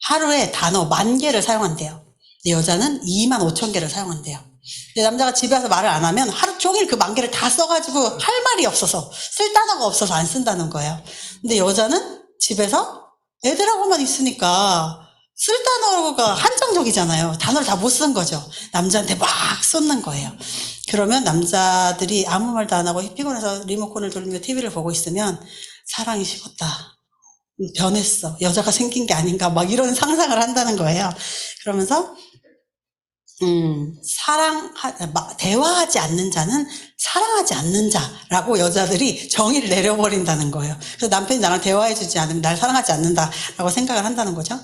하루에 단어 10,000개를 사용한대요. 근데 여자는 25,000개를 사용한대요. 근데 남자가 집에 와서 말을 안 하면 하루 종일 그 10,000개를 다 써가지고 할 말이 없어서 쓸 단어가 없어서 안 쓴다는 거예요. 근데 여자는 집에서 애들하고만 있으니까 쓸 단어가 한정적이잖아요. 단어를 다 못 쓴 거죠. 남자한테 막 쏟는 거예요. 그러면 남자들이 아무 말도 안 하고 피곤해서 리모컨을 돌리며 TV를 보고 있으면 사랑이 식었다. 변했어. 여자가 생긴 게 아닌가 막 이런 상상을 한다는 거예요. 그러면서 대화하지 않는 자는 사랑하지 않는 자라고 여자들이 정의를 내려버린다는 거예요. 그래서 남편이 나랑 대화해주지 않으면 날 사랑하지 않는다라고 생각을 한다는 거죠.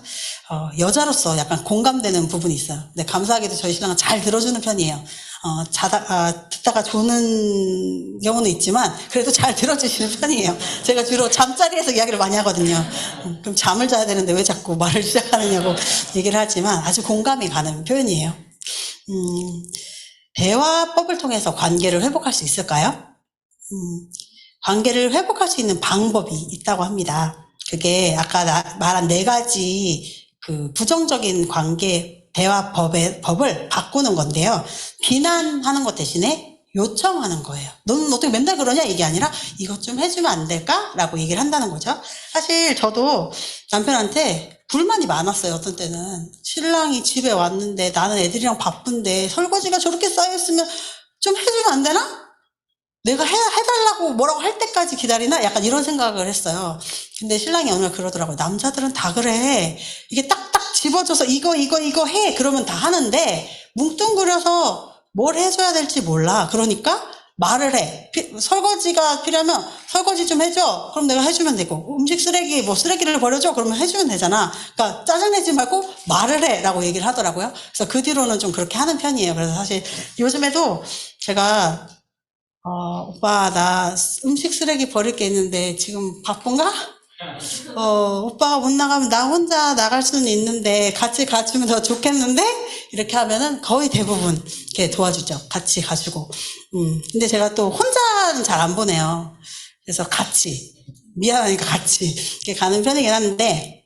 여자로서 약간 공감되는 부분이 있어요. 근데 감사하게도 저희 신랑은 잘 들어주는 편이에요. 듣다가 조는 경우는 있지만 그래도 잘 들어주시는 편이에요. 제가 주로 잠자리에서 이야기를 많이 하거든요. 그럼 잠을 자야 되는데 왜 자꾸 말을 시작하느냐고 얘기를 하지만 아주 공감이 가는 표현이에요. 대화법을 통해서 관계를 회복할 수 있을까요? 관계를 회복할 수 있는 방법이 있다고 합니다. 그게 아까 말한 4가지 그 부정적인 관계 대화법을 바꾸는 건데요. 비난하는 것 대신에 요청하는 거예요. 너는 어떻게 맨날 그러냐 이게 아니라 이것 좀 해주면 안 될까? 라고 얘기를 한다는 거죠. 사실 저도 남편한테 불만이 많았어요. 어떤 때는 신랑이 집에 왔는데 나는 애들이랑 바쁜데 설거지가 저렇게 쌓여있으면 좀 해주면 안 되나? 내가 해달라고 뭐라고 할 때까지 기다리나? 약간 이런 생각을 했어요. 근데 신랑이 오늘 그러더라고요. 남자들은 다 그래. 이게 딱딱 집어줘서 이거 해. 그러면 다 하는데 뭉뚱그려서 뭘 해줘야 될지 몰라. 그러니까 말을 해. 설거지가 필요하면 설거지 좀 해줘. 그럼 내가 해주면 되고, 음식 쓰레기, 쓰레기를 버려줘. 그러면 해주면 되잖아. 그러니까 짜증내지 말고 말을 해. 라고 얘기를 하더라고요. 그래서 그 뒤로는 좀 그렇게 하는 편이에요. 그래서 사실 요즘에도 제가, 오빠, 나 음식 쓰레기 버릴 게 있는데 지금 바쁜가? 오빠가 못 나가면 나 혼자 나갈 수는 있는데 같이 가주면 더 좋겠는데? 이렇게 하면은 거의 대부분 이렇게 도와주죠. 같이 가주고. 근데 제가 또 혼자는 잘 안 보내요. 그래서 같이. 미안하니까 같이. 이렇게 가는 편이긴 한데,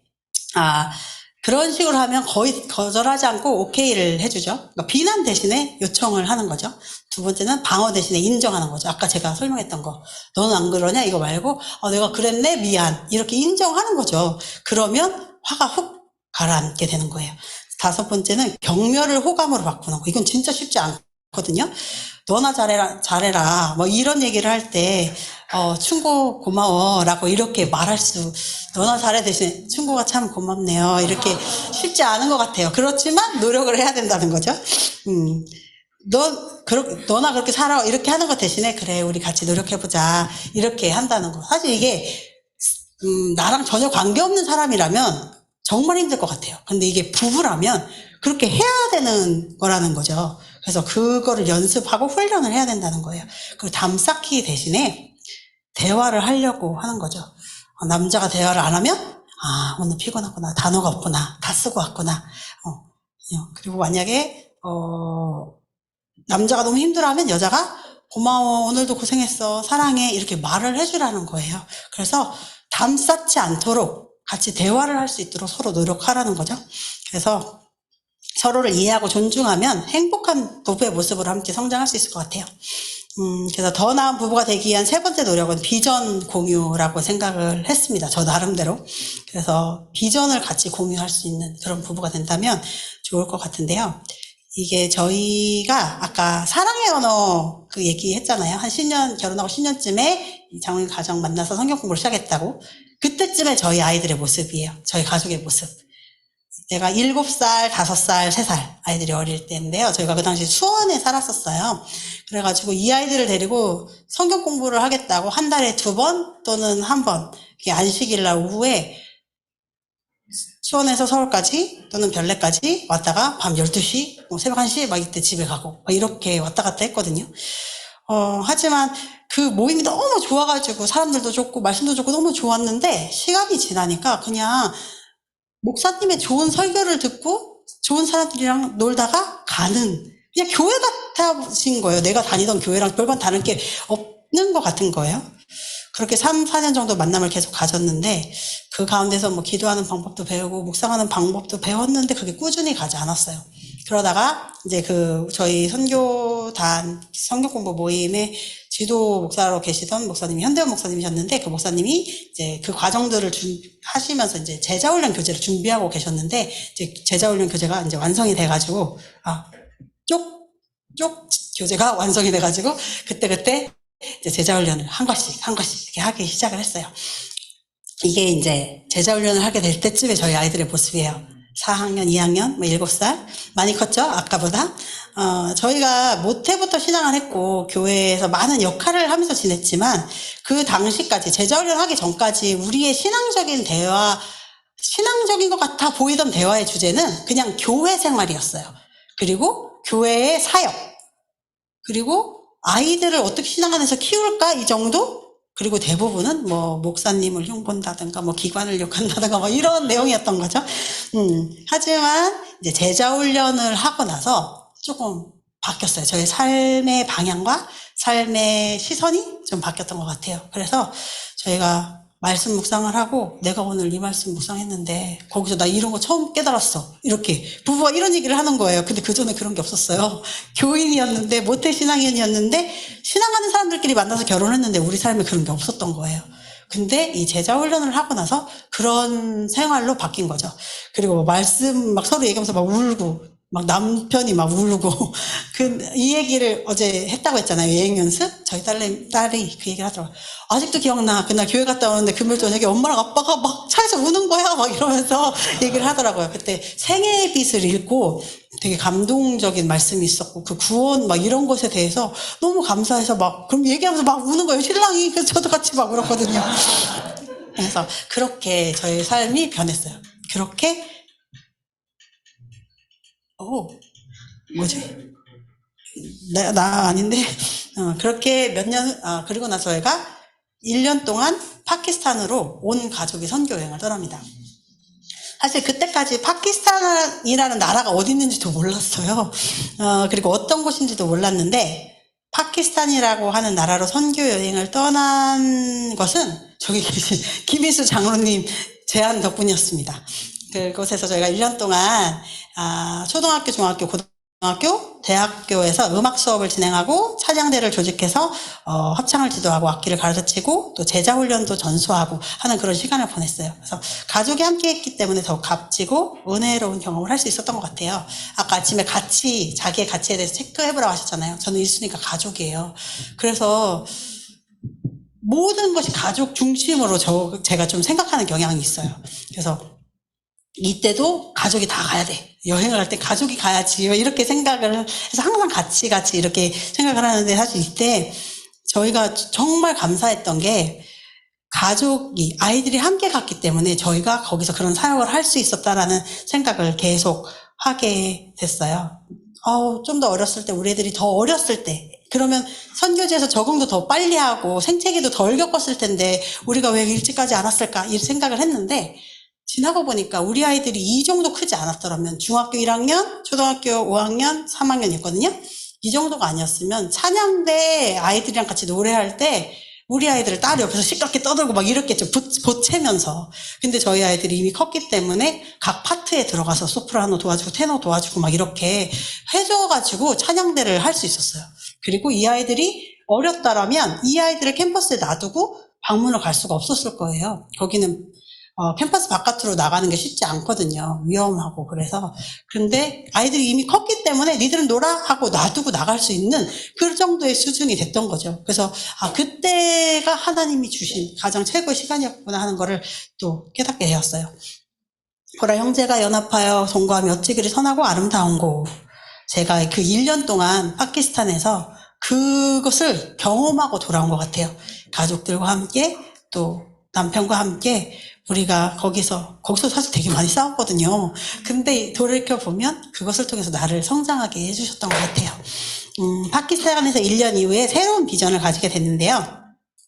그런 식으로 하면 거의 거절하지 않고 오케이를 해주죠. 그러니까 비난 대신에 요청을 하는 거죠. 두 번째는 방어 대신에 인정하는 거죠. 아까 제가 설명했던 거. 너는 안 그러냐? 이거 말고, 내가 그랬네? 미안. 이렇게 인정하는 거죠. 그러면 화가 훅 가라앉게 되는 거예요. 5번째는 격려를 호감으로 바꾸는 거. 이건 진짜 쉽지 않거든요. 너나 잘해라. 이런 얘기를 할 때, 충고 고마워. 라고 이렇게 말할 너나 잘해 대신에 충고가 참 고맙네요. 이렇게 쉽지 않은 것 같아요. 그렇지만 노력을 해야 된다는 거죠. 너나 그렇게 살아. 이렇게 하는 것 대신에, 그래, 우리 같이 노력해보자. 이렇게 한다는 거. 사실 이게, 나랑 전혀 관계없는 사람이라면 정말 힘들 것 같아요. 근데 이게 부부라면 그렇게 해야 되는 거라는 거죠. 그래서 그거를 연습하고 훈련을 해야 된다는 거예요. 그리고 담 쌓기 대신에 대화를 하려고 하는 거죠. 남자가 대화를 안 하면, 오늘 피곤하구나. 단어가 없구나. 다 쓰고 왔구나. 그리고 만약에, 남자가 너무 힘들어하면 여자가 고마워. 오늘도 고생했어. 사랑해. 이렇게 말을 해주라는 거예요. 그래서 담 쌓지 않도록 같이 대화를 할 수 있도록 서로 노력하라는 거죠. 그래서 서로를 이해하고 존중하면 행복한 부부의 모습으로 함께 성장할 수 있을 것 같아요. 그래서 더 나은 부부가 되기 위한 3번째 노력은 비전 공유라고 생각을 했습니다. 저 나름대로. 그래서 비전을 같이 공유할 수 있는 그런 부부가 된다면 좋을 것 같은데요. 이게 저희가 아까 사랑의 언어 그 얘기 했잖아요. 한 10년, 결혼하고 10년쯤에 장모님 가정 만나서 성경 공부를 시작했다고. 그때쯤에 저희 아이들의 모습이에요. 저희 가족의 모습. 내가 7살, 5살, 3살 아이들이 어릴 때인데요. 저희가 그 당시 수원에 살았었어요. 그래가지고 이 아이들을 데리고 성경 공부를 하겠다고 한 달에 2번 또는 1번 안식일 날 오후에 수원에서 서울까지 또는 별내까지 왔다가 밤 12시, 새벽 1시 막 이때 집에 가고 이렇게 왔다 갔다 했거든요. 하지만 그 모임이 너무 좋아가지고 사람들도 좋고 말씀도 좋고 너무 좋았는데 시간이 지나니까 그냥 목사님의 좋은 설교를 듣고 좋은 사람들이랑 놀다가 가는 그냥 교회 같아진 거예요. 내가 다니던 교회랑 별반 다른 게 없는 것 같은 거예요. 그렇게 3, 4년 정도 만남을 계속 가졌는데 그 가운데서 기도하는 방법도 배우고 묵상하는 방법도 배웠는데 그게 꾸준히 가지 않았어요. 그러다가 이제 저희 선교단 성경 공부 모임에 지도 목사로 계시던 목사님이 현대원 목사님이셨는데 그 목사님이 이제 그 과정들을 하시면서 이제 제자훈련 교재를 준비하고 계셨는데 이제 제자훈련 교재가 이제 완성이 돼가지고 쪽 교재가 완성이 돼가지고 그때 이제 제자훈련을 한 과씩 이렇게 하기 시작을 했어요. 이게 이제 제자훈련을 하게 될 때쯤에 저희 아이들의 모습이에요. 4학년, 2학년, 뭐 7살. 많이 컸죠? 아까보다. 저희가 모태부터 신앙을 했고, 교회에서 많은 역할을 하면서 지냈지만, 그 당시까지, 제자훈련 하기 전까지 우리의 신앙적인 것 같아 보이던 대화의 주제는 그냥 교회 생활이었어요. 그리고 교회의 사역. 그리고 아이들을 어떻게 신앙 안에서 키울까? 이 정도? 그리고 대부분은 뭐 목사님을 흉본다든가 뭐 기관을 욕한다든가 뭐 이런 내용이었던 거죠. 하지만 이제 제자 훈련을 하고 나서 조금 바뀌었어요. 저의 삶의 방향과 삶의 시선이 좀 바뀌었던 것 같아요. 그래서 저희가 말씀 묵상을 하고 내가 오늘 이 말씀 묵상했는데 거기서 나 이런 거 처음 깨달았어. 이렇게 부부가 이런 얘기를 하는 거예요. 근데 그 전에 그런 게 없었어요. 교인이었는데 모태신앙인이었는데 신앙하는 사람들끼리 만나서 결혼했는데 우리 삶에 그런 게 없었던 거예요. 근데 이 제자 훈련을 하고 나서 그런 생활로 바뀐 거죠. 그리고 말씀 막 서로 얘기하면서 막 울고 막 남편이 막 울고 이 얘기를 어제 했다고 했잖아요. 여행 연습. 저희 딸이 그 얘기를 하더라고요. 아직도 기억나. 그날 교회 갔다 오는데 금요일 저녁에 엄마랑 아빠가 막 차에서 우는 거야 막 이러면서 얘기를 하더라고요. 그때 생애의 빛을 읽고 되게 감동적인 말씀이 있었고 그 구원 막 이런 것에 대해서 너무 감사해서 막 그럼 얘기하면서 막 우는 거예요. 신랑이. 그래서 저도 같이 막 울었거든요. 그래서 그렇게 저의 삶이 변했어요. 그렇게 뭐지? 나 아닌데? 그렇게 그리고 나서 저희가 1년 동안 파키스탄으로 온 가족이 선교 여행을 떠납니다. 사실 그때까지 파키스탄이라는 나라가 어디 있는지도 몰랐어요. 그리고 어떤 곳인지도 몰랐는데, 파키스탄이라고 하는 나라로 선교 여행을 떠난 것은 저기 계신 김희수 장로님 제안 덕분이었습니다. 그곳에서 저희가 1년 동안 초등학교, 중학교, 고등학교, 대학교에서 음악 수업을 진행하고 찬양대를 조직해서 합창을 지도하고 악기를 가르치고 또 제자 훈련도 전수하고 하는 그런 시간을 보냈어요. 그래서 가족이 함께 했기 때문에 더 값지고 은혜로운 경험을 할 수 있었던 것 같아요. 아까 아침에 자기의 가치에 대해서 체크해보라고 하셨잖아요. 저는 1순위가 가족이에요. 그래서 모든 것이 가족 중심으로 제가 좀 생각하는 경향이 있어요. 그래서 이때도 가족이 다 가야 돼. 여행을 할 때 가족이 가야지. 이렇게 생각을 해서 항상 같이 이렇게 생각을 하는데 사실 이때 저희가 정말 감사했던 게 아이들이 함께 갔기 때문에 저희가 거기서 그런 사역을 할 수 있었다라는 생각을 계속 하게 됐어요. 좀 더 어렸을 때, 우리 애들이 더 어렸을 때, 그러면 선교지에서 적응도 더 빨리 하고 생채기도 덜 겪었을 텐데 우리가 왜 일찍 가지 않았을까? 이 생각을 했는데 지나고 보니까 우리 아이들이 이 정도 크지 않았더라면 중학교 1학년, 초등학교 5학년, 3학년이었거든요. 이 정도가 아니었으면 찬양대 아이들이랑 같이 노래할 때 우리 아이들을 딸이 옆에서 시끄럽게 떠들고 막 이랬겠죠. 보채면서. 근데 저희 아이들이 이미 컸기 때문에 각 파트에 들어가서 소프라노 도와주고 테너 도와주고 막 이렇게 해줘가지고 찬양대를 할 수 있었어요. 그리고 이 아이들이 어렸다라면 이 아이들을 캠퍼스에 놔두고 방문을 갈 수가 없었을 거예요. 거기는 캠퍼스 바깥으로 나가는 게 쉽지 않거든요. 위험하고 그래서. 근데 아이들이 이미 컸기 때문에 니들은 놀아 하고 놔두고 나갈 수 있는 그 정도의 수준이 됐던 거죠. 그래서 그때가 하나님이 주신 가장 최고의 시간이었구나 하는 거를 또 깨닫게 되었어요. 보라 형제가 연합하여 동거하며 어찌 그리 선하고 아름다운 곳. 제가 그 1년 동안 파키스탄에서 그것을 경험하고 돌아온 것 같아요. 가족들과 함께 또 남편과 함께 우리가 거기서 사실 되게 많이 싸웠거든요. 근데 돌이켜보면 그것을 통해서 나를 성장하게 해주셨던 것 같아요. 파키스탄에서 1년 이후에 새로운 비전을 가지게 됐는데요.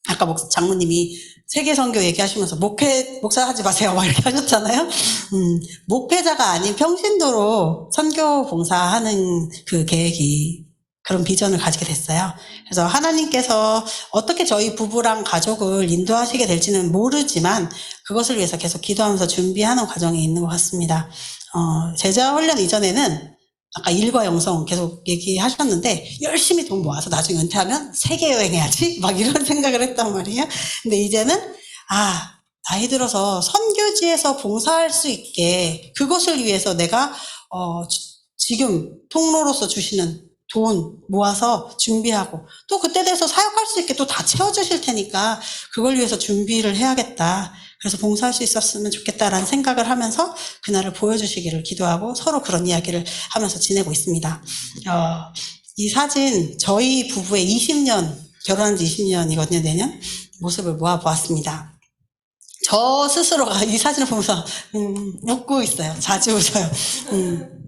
아까 장모님이 세계 선교 얘기하시면서 목사 하지 마세요 막 이렇게 하셨잖아요. 목회자가 아닌 평신도로 선교 봉사하는 그 계획이 그런 비전을 가지게 됐어요. 그래서 하나님께서 어떻게 저희 부부랑 가족을 인도하시게 될지는 모르지만 그것을 위해서 계속 기도하면서 준비하는 과정에 있는 것 같습니다. 제자 훈련 이전에는 아까 일과 영성 계속 얘기하셨는데 열심히 돈 모아서 나중에 은퇴하면 세계 여행해야지 막 이런 생각을 했단 말이에요. 근데 이제는 나이 들어서 선교지에서 봉사할 수 있게 그것을 위해서 내가 지금 통로로서 주시는 돈 모아서 준비하고 또 그때 돼서 사역할 수 있게 또 다 채워주실 테니까 그걸 위해서 준비를 해야겠다. 그래서 봉사할 수 있었으면 좋겠다라는 생각을 하면서 그날을 보여주시기를 기도하고 서로 그런 이야기를 하면서 지내고 있습니다. 이 사진 저희 부부의 20년, 결혼한 지 20년이거든요. 내년 모습을 모아보았습니다. 저 스스로가 이 사진을 보면서 웃고 있어요. 자주 웃어요.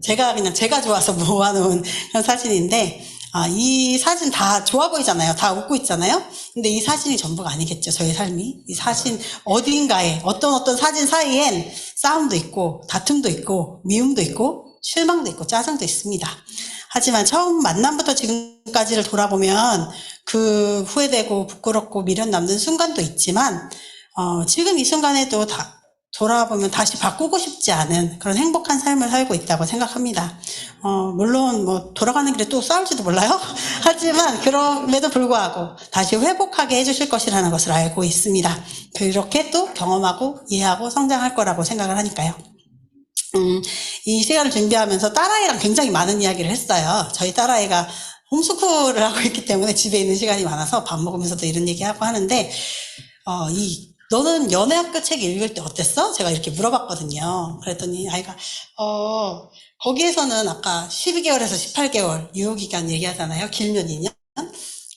제가 좋아서 모아놓은 그런 사진인데 이 사진 다 좋아 보이잖아요. 다 웃고 있잖아요. 근데 이 사진이 전부가 아니겠죠. 저희 삶이. 이 사진 어딘가에 어떤 사진 사이엔 싸움도 있고 다툼도 있고 미움도 있고 실망도 있고 짜증도 있습니다. 하지만 처음 만남부터 지금까지를 돌아보면 그 후회되고 부끄럽고 미련 남는 순간도 있지만 지금 이 순간에도 돌아보면 다시 바꾸고 싶지 않은 그런 행복한 삶을 살고 있다고 생각합니다. 물론 돌아가는 길에 또 싸울지도 몰라요. 하지만 그럼에도 불구하고 다시 회복하게 해주실 것이라는 것을 알고 있습니다. 그렇게 또 경험하고 이해하고 성장할 거라고 생각을 하니까요. 이 시간을 준비하면서 딸아이랑 굉장히 많은 이야기를 했어요. 저희 딸아이가 홈스쿨을 하고 있기 때문에 집에 있는 시간이 많아서 밥 먹으면서도 이런 얘기하고 하는데 너는 연애학교 책 읽을 때 어땠어? 제가 이렇게 물어봤거든요. 그랬더니 아이가 거기에서는 아까 12개월에서 18개월 유효기간 얘기하잖아요. 길면 2년.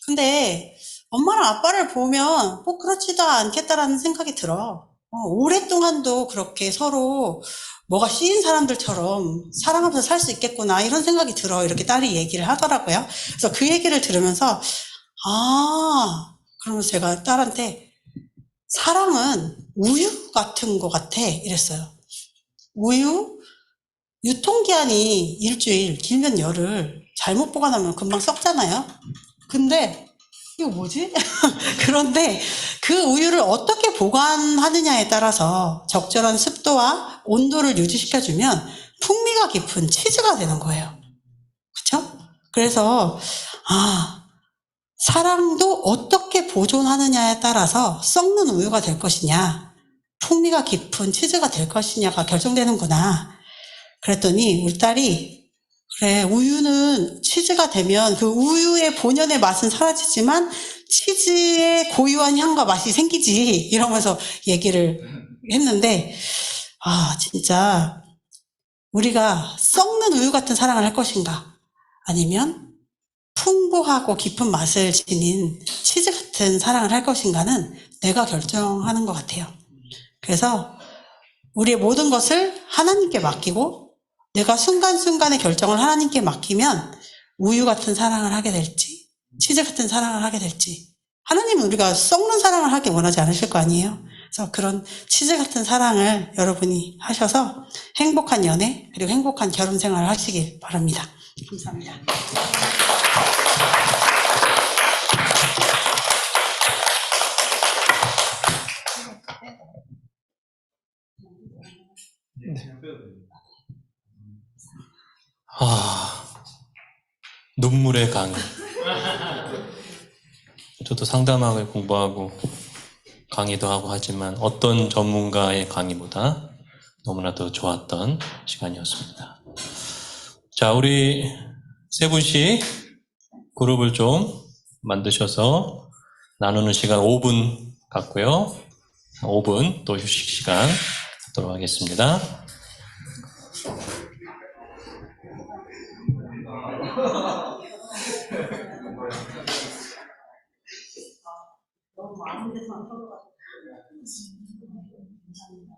근데 엄마랑 아빠를 보면 그렇지도 않겠다라는 생각이 들어. 오랫동안도 그렇게 서로 뭐가 씌인 사람들처럼 사랑하면서 살 수 있겠구나 이런 생각이 들어. 이렇게 딸이 얘기를 하더라고요. 그래서 그 얘기를 들으면서 그러면서 제가 딸한테 사랑은 우유 같은 거 같아 이랬어요. 우유? 유통기한이 일주일, 길면 열흘, 잘못 보관하면 금방 썩잖아요. 근데 이거 뭐지? 그런데 그 우유를 어떻게 보관하느냐에 따라서 적절한 습도와 온도를 유지시켜주면 풍미가 깊은 치즈가 되는 거예요. 그렇죠? 그래서 사랑도 어떻게 보존하느냐에 따라서 썩는 우유가 될 것이냐, 풍미가 깊은 치즈가 될 것이냐가 결정되는구나. 그랬더니 우리 딸이 그래, 우유는 치즈가 되면 그 우유의 본연의 맛은 사라지지만 치즈의 고유한 향과 맛이 생기지 이러면서 얘기를 했는데 진짜 우리가 썩는 우유 같은 사랑을 할 것인가 아니면 풍부하고 깊은 맛을 지닌 치즈 같은 사랑을 할 것인가는 내가 결정하는 것 같아요. 그래서 우리의 모든 것을 하나님께 맡기고 내가 순간순간의 결정을 하나님께 맡기면 우유 같은 사랑을 하게 될지 치즈 같은 사랑을 하게 될지 하나님은 우리가 썩는 사랑을 하기 원하지 않으실 거 아니에요. 그래서 그런 치즈 같은 사랑을 여러분이 하셔서 행복한 연애 그리고 행복한 결혼 생활을 하시길 바랍니다. 감사합니다. 눈물의 강의. 저도 상담학을 공부하고 강의도 하고 하지만 어떤 전문가의 강의보다 너무나도 좋았던 시간이었습니다. 자, 우리 세 분씩 그룹을 좀 만드셔서 나누는 시간 5분 갖고요. 5분 또 휴식 시간 갖도록 하겠습니다. 너무 아무 데서나